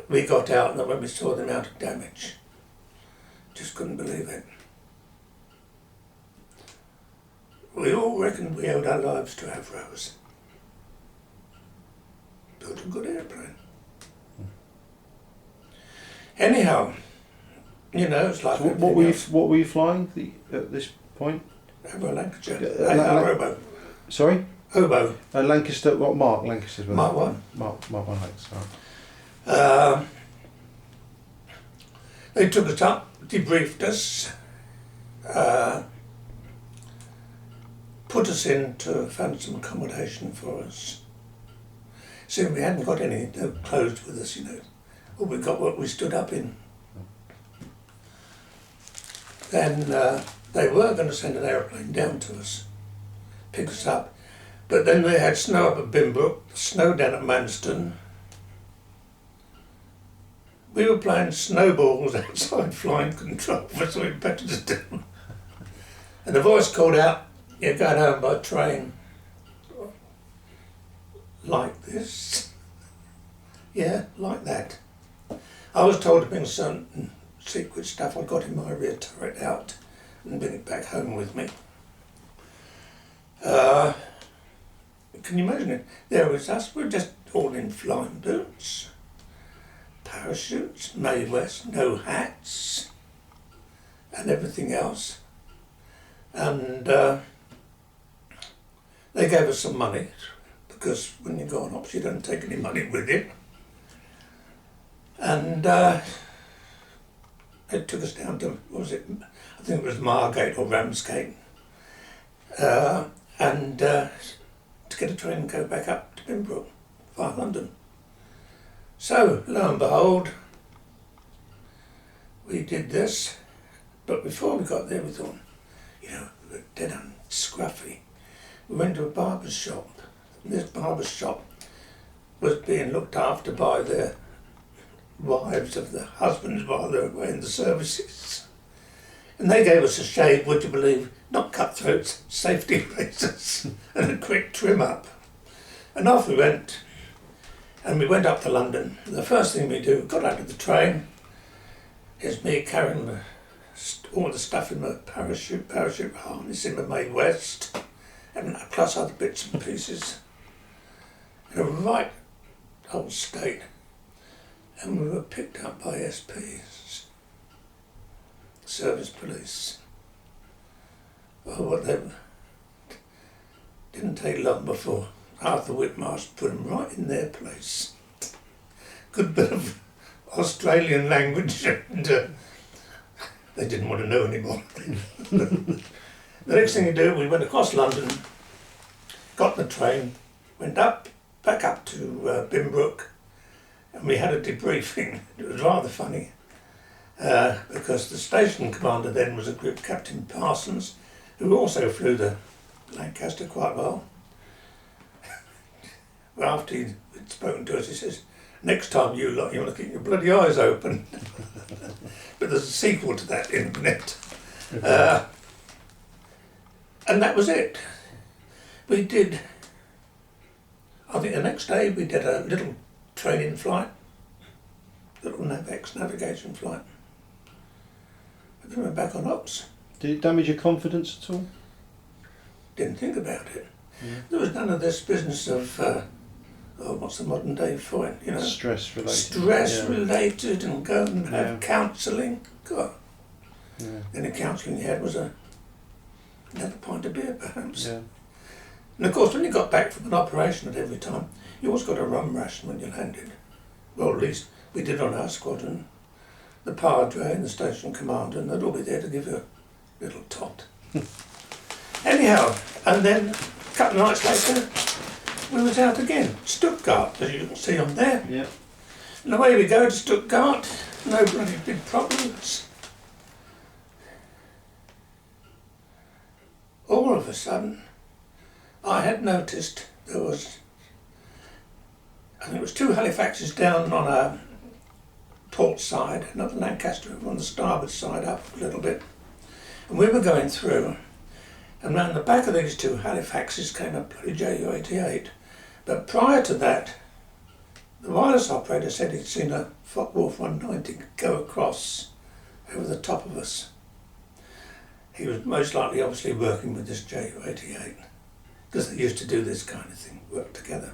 we got out, and when we saw the amount of damage, just couldn't believe it. We all reckoned we owed our lives to Avros. Built a good airplane. Anyhow, you know, it's like... So what were you flying at this point? Over Lancaster. Oboe. Sorry? Oboe. Lancaster, what Mark? Lancaster's Mark 1. Mark 1 Lancaster. They took us up, debriefed us, put us in to find some accommodation for us. So we hadn't got no clothes with us, you know. All we got what we stood up in. Then they were going to send an aeroplane down to us, pick us up. But then they had snow up at Bimbrook, snow down at Manston. We were playing snowballs outside flying control, so we patted us down. And the voice called out, you're going home by train. Like this? Yeah, like that. I was told to bring some secret stuff I got in my rear turret out and bring it back home with me. Can you imagine it? There was us, we're just all in flying boots, parachutes, Mae West, no hats, and everything else. And they gave us some money, because when you go on ops you don't take any money with you. And they took us down to, what was it, I think it was Margate or Ramsgate, and to get a train and go back up to Bimbrook via London. So, lo and behold, we did this, but before we got there we thought, you know, we were dead and scruffy. We went to a barber's shop. This barber's shop was being looked after by the wives of the husbands while they were away in the services. And they gave us a shave, would you believe, not cutthroats, safety razors, and a quick trim up. And off we went, and we went up to London. The first thing we do, got out of the train, is me carrying all the stuff in my parachute harness in my Mae West, and plus other bits and pieces, in a right old state. And we were picked up by SPs, service police. Well, what they didn't take long before Arthur Whitmarsh put them right in their place. Good bit of Australian language, and they didn't want to know anymore. The next thing we do, we went across London, got the train, went back up to Bimbrook, and we had a debriefing. It was rather funny, because the station commander then was a group Captain Parsons, who also flew the Lancaster quite well. After he'd spoken to us, he says, next time you lot, you're looking your bloody eyes open. But there's a sequel to that in a minute. And that was it. We did, I think the next day we did a little training flight, little navigation flight. Then we're back on ops. Did it damage your confidence at all? Didn't think about it. Yeah. There was none of this business of, what's the modern day for it, you know? Stress related. Stress related, and go and have counselling. God. Yeah. The only counselling you had was another pint of beer, perhaps. Yeah. And of course, when you got back from an operation at every time, you always got a rum ration when you landed. Well, at least we did on our squadron. The padre and the station commander, and they'd all be there to give you a little tot. Anyhow, and then a couple of nights later, we was out again. Stuttgart, as you can see on there. Yeah. And away we go to Stuttgart. No bloody big problems. All of a sudden, I had noticed there was, I think it was 2 Halifaxes down on a port side, another Lancaster on the starboard side up a little bit. And we were going through, and round the back of these 2 Halifaxes came a bloody Ju-88. But prior to that, the wireless operator said he'd seen a Wolf 190 go across over the top of us. He was most likely obviously working with this Ju-88, because they used to do this kind of thing, work together.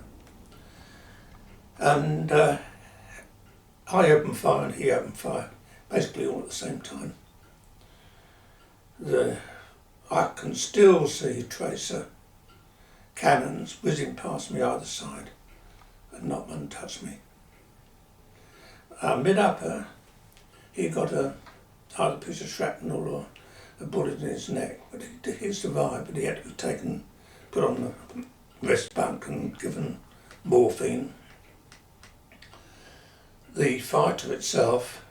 And I opened fire and he opened fire, basically all at the same time. I can still see tracer cannons whizzing past me either side, and not one touched me. Mid-upper, he got either a piece of shrapnel or a bullet in his neck, but he survived, but he had to be taken, put on the rest bunk and given morphine. The fighter itself,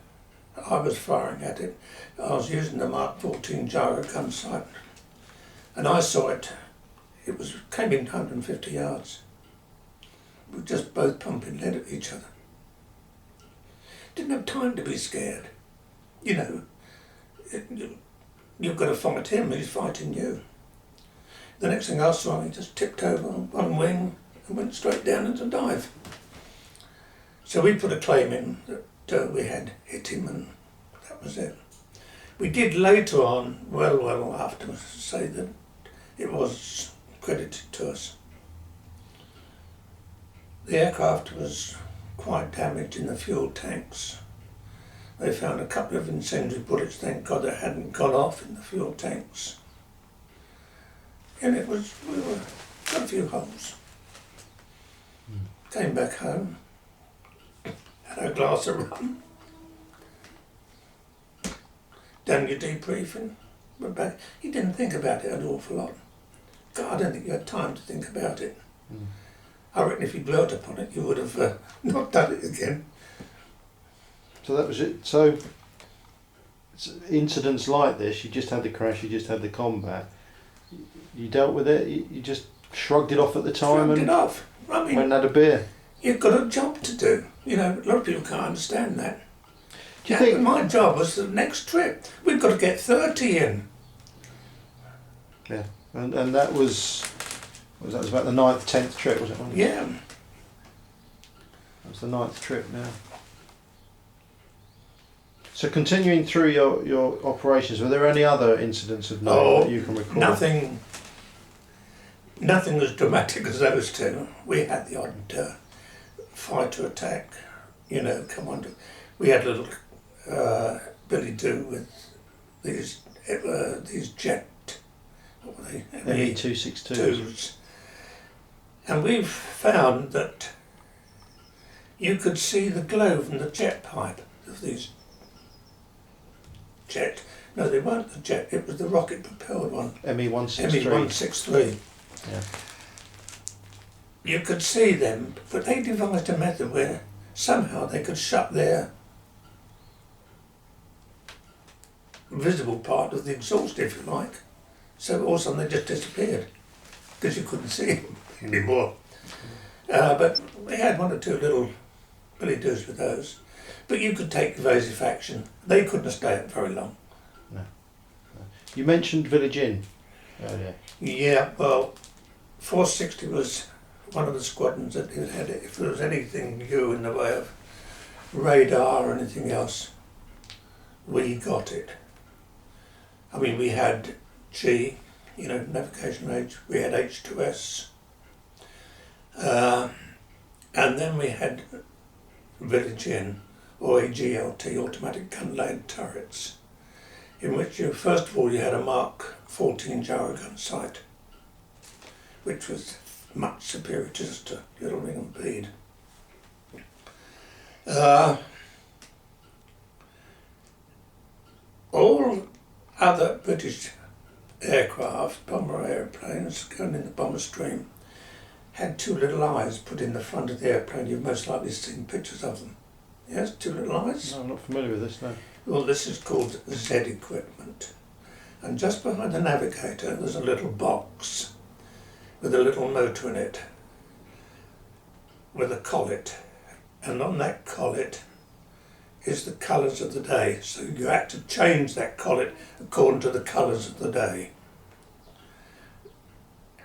I was firing at it. I was using the Mark 14 gyro gun sight, and I saw it. It came in 150 yards. We were just both pumping lead at each other. Didn't have time to be scared. You know, you've got to fight him, he's fighting you. The next thing I saw, he just tipped over on one wing and went straight down into dive. So we put a claim in that we had hit him, and that was it. We did later on, well afterwards, say that it was credited to us. The aircraft was quite damaged in the fuel tanks. They found a couple of incendiary bullets, thank God they hadn't gone off in the fuel tanks. And we got a few holes. Came back home, had a glass of rum, done your debriefing, went back. You didn't think about it an awful lot. God, I don't think you had time to think about it. I reckon if you dwelt upon it, you would have not done it again. So that was it. So incidents like this, you just had the crash, you just had the combat. You dealt with it. You just shrugged it off at the time. Shrugged it off. I mean, went and had a beer. You've got a job to do. You know, a lot of people can't understand that. Do you think my job was the next trip? We've got to get 30 in. Yeah, and that was about the 9th, 10th trip, was it? Yeah. That was the 9th trip now. So continuing through your operations, were there any other incidents of note that you can recall? Nothing as dramatic as those 2. We had the odd fighter attack, you know, come on. We had a little Billy do with these jet, what were they? ME-262s. And we've found that you could see the glow from the jet pipe of these jet. No, they weren't the jet, it was the rocket propelled one. ME-163. ME-163. Yeah. You could see them, but they devised a method where somehow they could shut their visible part of the exhaust, if you like. So all of a sudden they just disappeared because you couldn't see them anymore. But we had 1 or 2 little Billy doos with those. But you could take evasive action. They couldn't stay up very long. No. You mentioned Village Inn earlier. Yeah, well, 460 was one of the squadrons that had it. If there was anything new in the way of radar or anything else, we got it. I mean, we had G, you know, navigation age, we had H2S, and then we had Village Inn, or AGLT, automatic gun laid turrets, in which you, first of all, you had a Mark 14 gyro gun sight, which was much superior to just a little ring and bead. All other British aircraft, bomber airplanes going in the bomber stream, had two little eyes put in the front of the airplane. You've most likely seen pictures of them. Yes, two little eyes? No, I'm not familiar with this, no. Well, this is called Z equipment. And just behind the navigator there's a little box with a little motor in it, with a collet. And on that collet is the colours of the day. So you had to change that collet according to the colours of the day.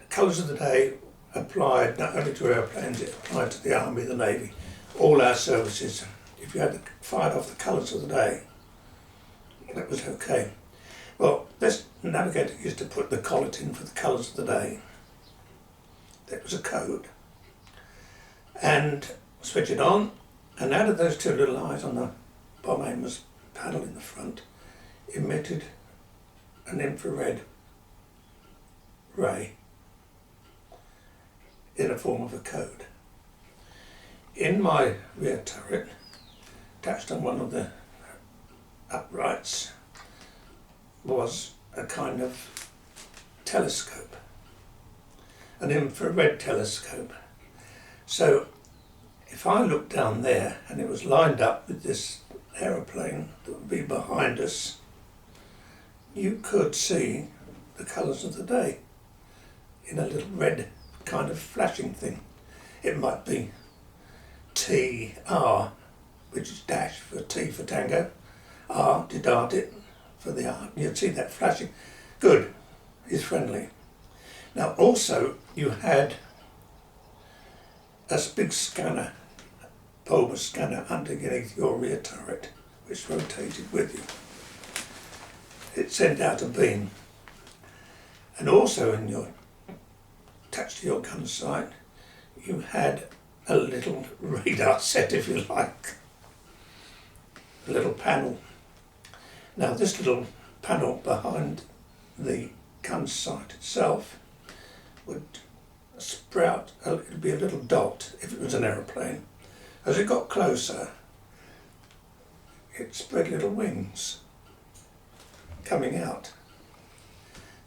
Colours of the day applied not only to airplanes, it applied to the Army, the Navy, all our services. If you had fired off the colours of the day, that was okay. Well, this navigator used to put the collet in for the colours of the day. That was a code. And switch it on, and out of those two little eyes on the bomb aimer's panel in the front, emitted an infrared ray in the form of a code. In my rear turret, attached on one of the uprights, was a kind of telescope, an infrared telescope. So if I looked down there and it was lined up with this aeroplane that would be behind us, you could see the colours of the day in a little red kind of flashing thing. It might be TR, which is dash for T for tango, R, didart it for the R. You'd see that flashing. Good, he's friendly. Now also you had a big scanner, bulbous scanner underneath your rear turret, which rotated with you. It sent out a beam. And also in your, attached to your gun sight, you had a little radar set, if you like, a little panel. Now this little panel behind the gun sight itself would sprout, it would be a little dot if it was an aeroplane. As it got closer, it spread little wings coming out,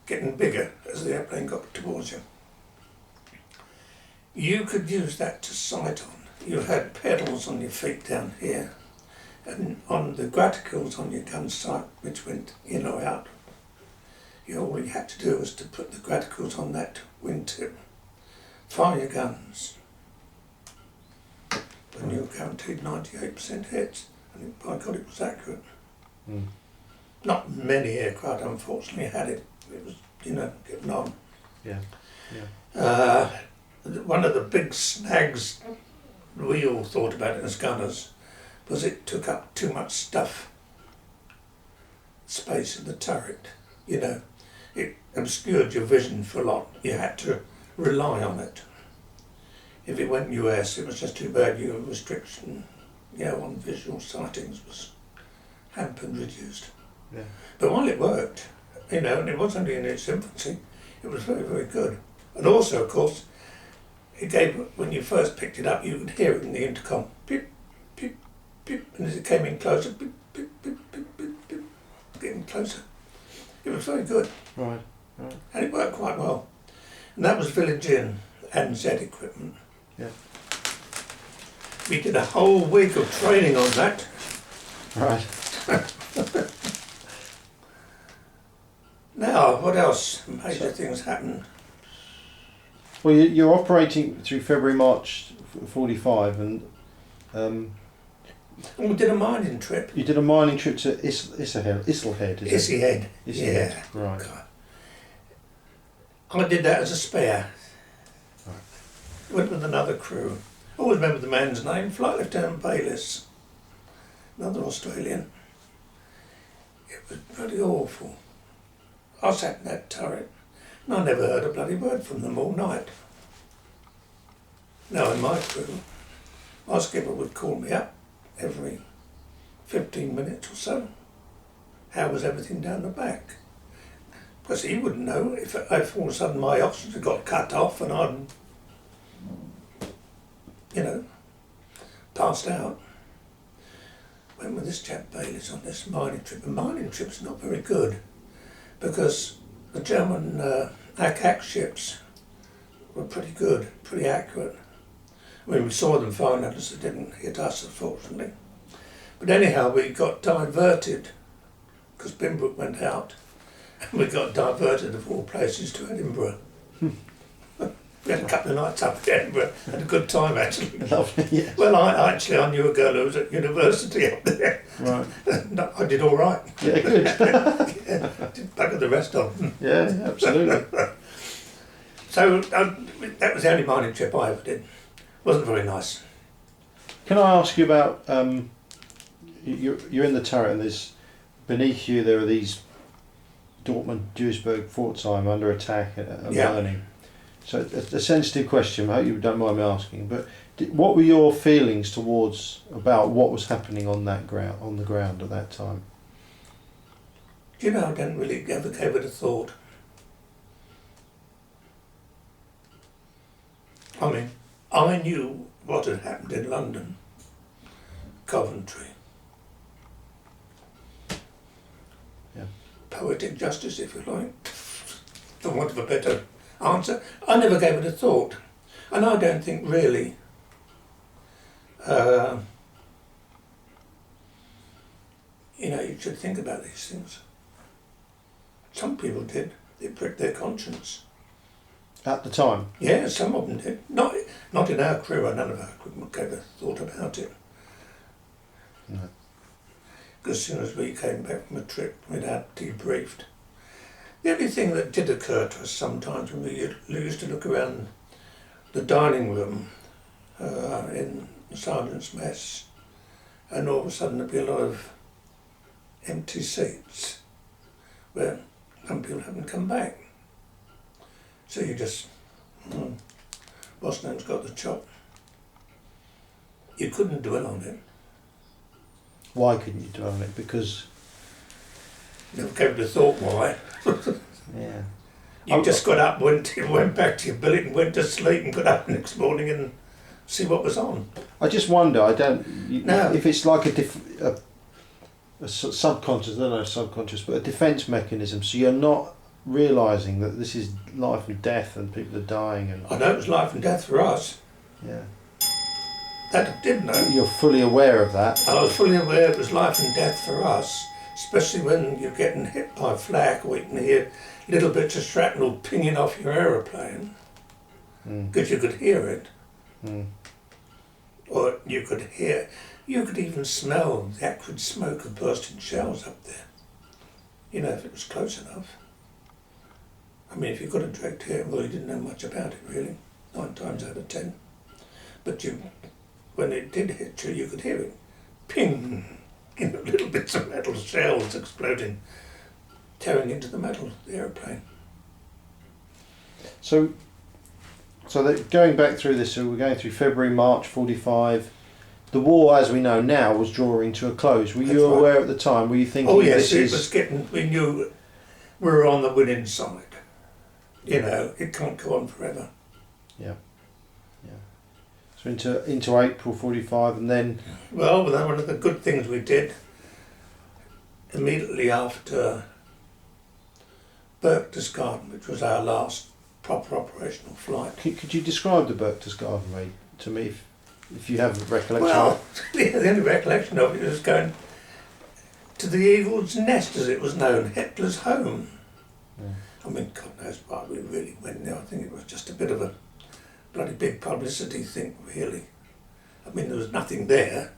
getting bigger as the airplane got towards you. You could use that to sight on. You had pedals on your feet down here, and on the graticles on your gun sight, which went in or out. All you had to do was to put the graticles on that wingtip, fire your guns, and you were guaranteed 98% hits, and by God it was accurate. Mm. Not many aircraft unfortunately had it. It was, you know, getting on. Yeah, yeah. One of the big snags we all thought about it as gunners was it took up too much space in the turret. You know, it obscured your vision for a lot. You had to rely on it. If it went US, it was just too bad. Your restriction, you know, on visual sightings was hampered, reduced. Yeah. But while it worked, you know, and it was only in its infancy, it was very, very good. And also, of course, it gave, when you first picked it up, you could hear it in the intercom, beep, beep, beep, and as it came in closer, beep, beep, beep, beep, beep, beep, getting closer. It was very good. Right, right. And it worked quite well. And that was Village Inn and Z equipment. Yeah. We did a whole week of training on that. Right. Now, what else major things happened? Well, you're operating through February, March 45, and we did a mining trip. you did a mining trip to Islehead, is it? Islehead. Islehead, Yeah. right. God. I did that as a spare. Right. Went with another crew. I always remember the man's name, Flight Lieutenant Bayliss. Another Australian. It was bloody awful. I sat in that turret and I never heard a bloody word from them all night. Now in my crew, my skipper would call me up every 15 minutes or so. How was everything down the back? Because he wouldn't know if all of a sudden my oxygen got cut off and I'd, you know, passed out. Went with this chap Bayliss on this mining trip. The mining trip's not very good because the German RAAF ships were pretty good, pretty accurate. I mean, we saw them firing at us, they didn't hit us, unfortunately. But anyhow, we got diverted because Bimbrook went out, and we got diverted of all places to Edinburgh. We had a couple of nights up in Edinburgh, had a good time actually. Lovely, yeah. Well, I knew a girl who was at university up there. Right. No, I did all right. Yeah, good. Yeah, did back at the rest of them. Yeah, absolutely. So that was the only mining trip I ever did. Wasn't very nice. Can I ask you about, you're in the turret and there's, beneath you there are these Dortmund, Duisburg, Pforzheim under attack and burning. So a sensitive question, I hope you don't mind me asking, but what were your feelings towards about what was happening on that ground, on the ground at that time? Do you know, I didn't really ever gave it a thought. I mean, I knew what had happened in London, Coventry. Yeah. Poetic justice, if you like, for want of a better answer. I never gave it a thought. And I don't think really you know, you should think about these things. Some people did. They pricked their conscience. At the time? Yeah, some of them did. Not in our crew, or none of our crew gave a thought about it. No. Because as soon as we came back from a trip, we'd had debriefed. The only thing that did occur to us sometimes when we used to look around the dining room in the sergeant's mess, and all of a sudden there'd be a lot of empty seats where some people haven't come back. So you just, Bosnian's got the chop. You couldn't dwell on it. Why couldn't you dwell on it? Because... Never gave it a thought why. Yeah. You just got up, went back to your billet and went to sleep and got up the next morning and see what was on. I just wonder, No. if it's like a subconscious, I don't know if subconscious, but a defence mechanism, so you're not realising that this is life and death and people are dying. And I know it was life and death for us. Yeah. That I did know. You're fully aware of that. I was fully aware it was life and death for us, especially when you're getting hit by flak or you can hear little bits of shrapnel pinging off your aeroplane, because you could hear it. Or you could even smell the acrid smoke of bursting shells up there, you know, if it was close enough. I mean, if you got a direct hit, well, you didn't know much about it really, 9 times out of 10. But when it did hit you, you could hear it ping, you know, little bits of metal shells exploding, tearing into the metal of the aeroplane. So that going back through this, so we're going through February, March 45. The war, as we know now, was drawing to a close. Were you aware at the time? Were you thinking? Oh yes, it was getting. We knew we were on the winning side. You know, it can't go on forever. Yeah. So into April 45, and then. Well, one of the good things we did immediately after Berchtesgaden, which was our last proper operational flight. Could you describe the Berchtesgaden raid to me, if you have a recollection? Well, the only recollection of it was going to the Eagle's Nest, as it was known, Hitler's home. Yeah. I mean, God knows why we really went there. I think it was just a bit of a bloody big publicity thing, really. I mean, there was nothing there.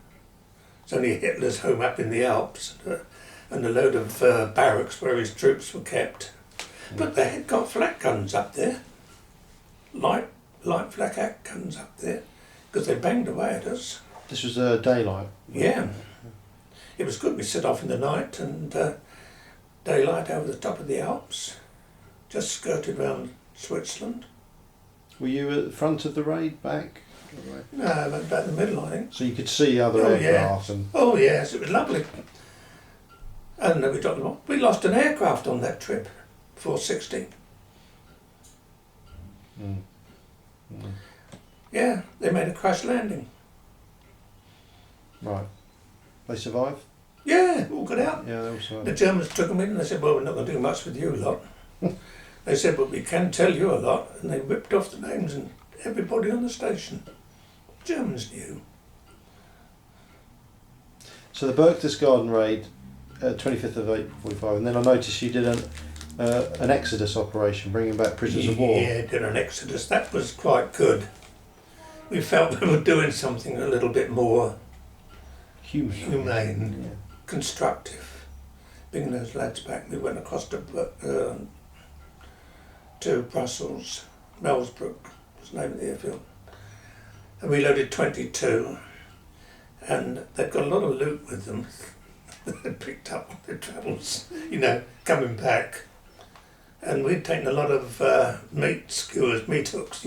It's only Hitler's home up in the Alps and a load of barracks where his troops were kept. But they had got flak guns up there, light flak guns up there, because they banged away at us. This was daylight? Yeah. It was good. We set off in the night and daylight over the top of the Alps, just skirted round Switzerland. Were you at the front of the raid, back? No, about the middle, I think. So you could see other aircraft and... Oh yes, it was lovely. And we lost an aircraft on that trip, 460. Yeah, they made a crash landing. Right. They survived? Yeah, all got out. Yeah, they all survived. The Germans took them in and they said, well, we're not going to do much with you lot. They said, but we can tell you a lot. And they ripped off the names and everybody on the station. Germans knew. So the Berchtesgaden raid, 25th of April 45, and then I noticed you did an Exodus operation, bringing back prisoners of war. Yeah, did an Exodus. That was quite good. We felt we were doing something a little bit more humane, yeah. Constructive. Bringing those lads back. We went across to Brussels, Melsbrook was the name of the airfield. And we loaded 22, and they'd got a lot of loot with them that they'd picked up on their travels, coming back. And we'd taken a lot of meat skewers, meat hooks,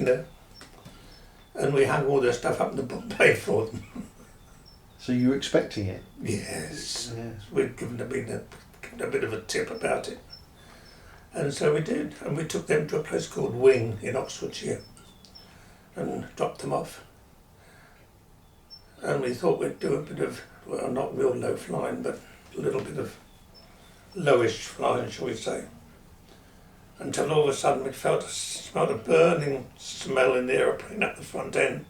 and we hung all their stuff up in the Bombay for them. So you were expecting it? Yes. Yeah. We'd given a bit of a tip about it. And so we did, and we took them to a place called Wing in Oxfordshire and dropped them off. And we thought we'd do a bit of, well, not real low flying, but a little bit of lowish flying, shall we say. Until all of a sudden we smelled a burning smell in the aeroplane at the front end.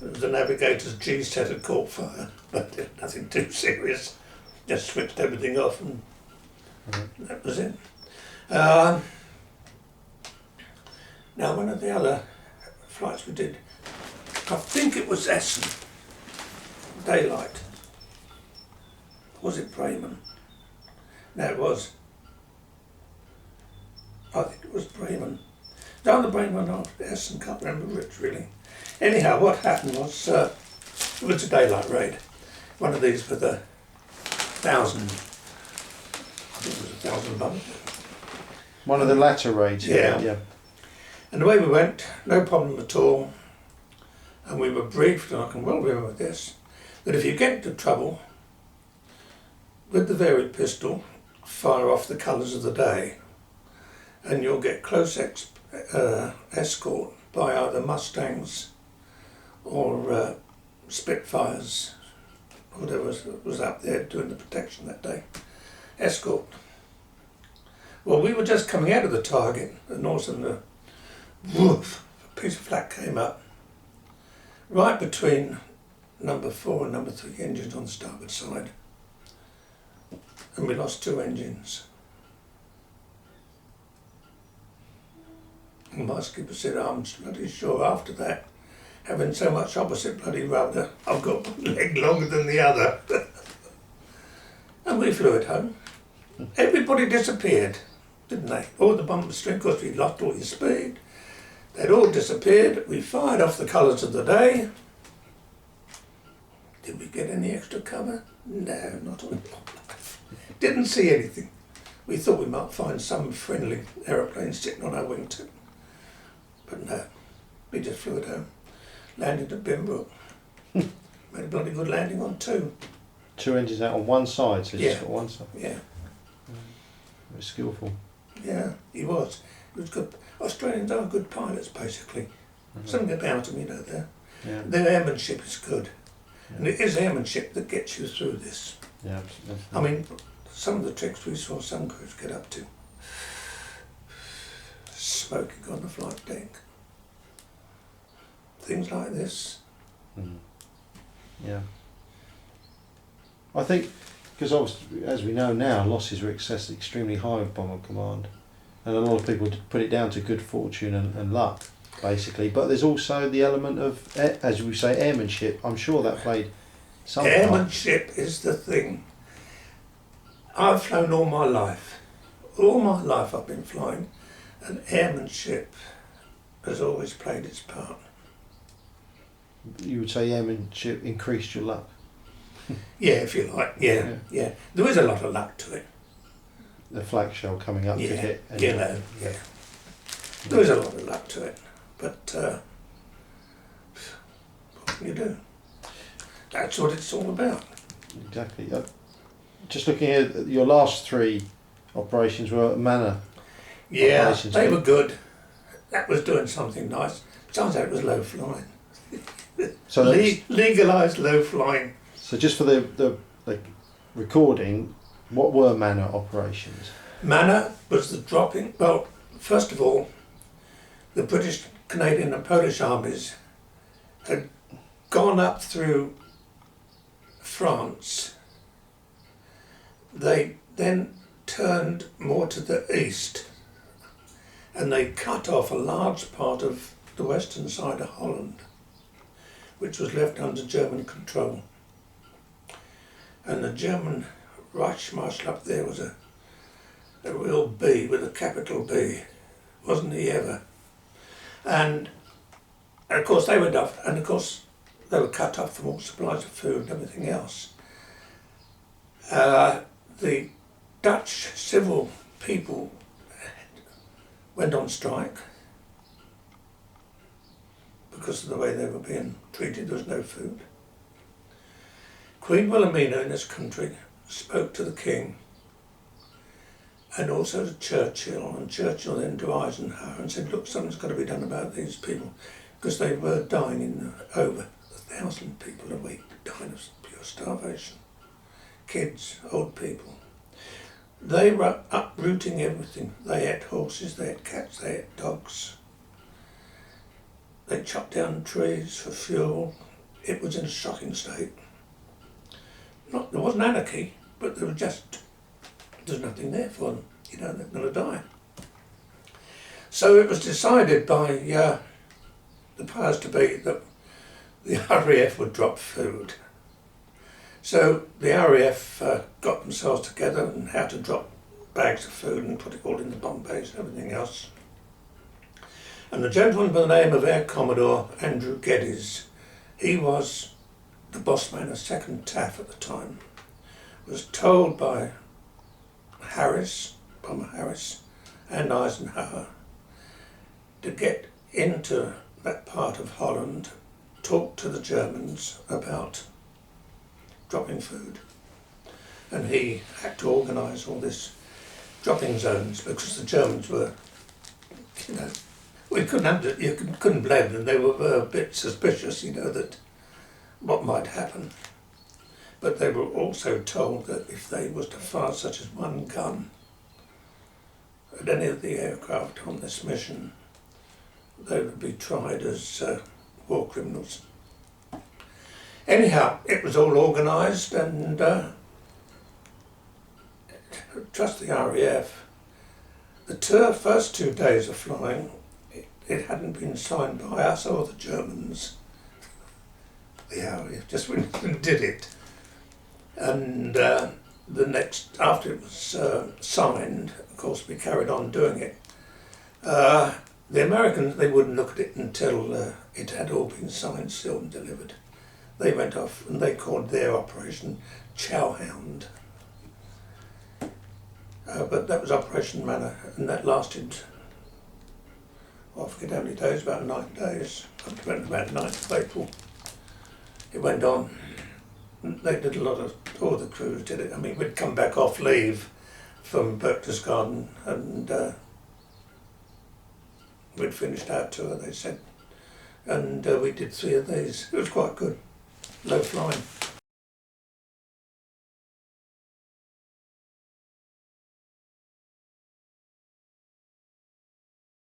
It was the navigator's G-set had caught fire, but nothing too serious. Just switched everything off and that was it. Now one of the other flights we did, I think it was Essen, daylight. Was it Bremen? No, it was. I think it was Bremen. Down the Bremen after Essen, can't remember which really. Anyhow, what happened was, it was a daylight raid. One of these with 1,000, I think it was 1,000 bombs. One of the latter raids? Yeah. And away we went, no problem at all. And we were briefed, and I can well remember this, that if you get into trouble, with the varied pistol, fire off the colours of the day, and you'll get close escort by either Mustangs or Spitfires, whatever was up there doing the protection that day. Escort. Well, we were just coming out of the target, and all of a sudden a piece of flak came up, right between number 4 and number 3 engines on the starboard side. And we lost 2 engines. And my skipper said, I'm bloody sure after that, having so much opposite bloody rudder, I've got one leg longer than the other. And we flew it home. Everybody disappeared, didn't they? All the bumper string, of course we lost all your speed. They'd all disappeared. We fired off the colours of the day. Did we get any extra cover? No, not on. Didn't see anything. We thought we might find some friendly aeroplane sitting on our wingtip. But no, we just flew it home. Landed at Bimbrook. Made a bloody good landing on 2. 2 engines out on one side, so Yeah. just got one side. Yeah. Very skillful. Yeah, he was. He was good. Australians are good pilots, basically. Something about them, there. Yeah. Their airmanship is good. Yeah. And it is airmanship that gets you through this. Yeah, absolutely. I mean, some of the tricks we saw some crews get up to. Smoking on the flight deck. Things like this. Yeah. I think, because as we know now, losses were extremely high with Bomber Command. And a lot of people put it down to good fortune and luck, basically. But there's also the element of, as we say, airmanship. I'm sure that played some part. Airmanship is the thing. I've flown all my life. All my life I've been flying. And airmanship has always played its part. You would say airmanship increased your luck? Yeah, if you like. Yeah. There is a lot of luck to it. the flak shell coming up could hit. You know, there is a lot of luck to it, but what can you do? That's what it's all about. Exactly. Just looking at your last 3 operations were Manna. Yeah, operations. They were good. That was doing something nice. Turns out it was low flying. So legalised low flying. So just for the recording, what were Manna operations? Manna was the dropping. Well, first of all, the British, Canadian and Polish armies had gone up through France. They then turned more to the east and they cut off a large part of the western side of Holland, which was left under German control. And the German Reichsmarshal up there was a real B with a capital B, wasn't he ever? And of course they went off, and of course they were cut off from all supplies of food and everything else. The Dutch civil people went on strike because of the way they were being treated. There was no food. Queen Wilhelmina in this country spoke to the King and also to Churchill, and Churchill then to Eisenhower and said, look, something's got to be done about these people, because they were dying in over 1,000 people a week, dying of pure starvation. Kids, old people. They were uprooting everything. They ate horses, they ate cats, they ate dogs. They chopped down trees for fuel. It was in a shocking state. There wasn't anarchy, but there's nothing there for them. You know, they're going to die. So it was decided by the powers to be that the RAAF would drop food. So the RAAF got themselves together and how to drop bags of food and put it all in the bomb bays and everything else. And the gentleman by the name of Air Commodore Andrew Geddes, he was the boss man of 2nd TAF at the time, was told by Bomber Harris and Eisenhower to get into that part of Holland, talk to the Germans about dropping food. And he had to organise all this dropping zones because the Germans were, you know, you couldn't blame them. They were a bit suspicious, that what might happen. But they were also told that if they was to fire such as one gun at any of the aircraft on this mission, they would be tried as war criminals. Anyhow, it was all organised, and trust the RAF. The first 2 days of flying, it hadn't been signed by us or the Germans. The RAF just went and did it. And after it was signed, of course, we carried on doing it. The Americans, they wouldn't look at it until it had all been signed, sealed and delivered. They went off and they called their operation Chowhound. But that was Operation Manna, and that lasted, I forget how many days, about 9 days, up to about 9th of April. It went on. They did a lot of, all the crews did it. I mean, we'd come back off leave from Berchtesgaden and we'd finished our tour, they said. And we did 3 of these. It was quite good. Low flying.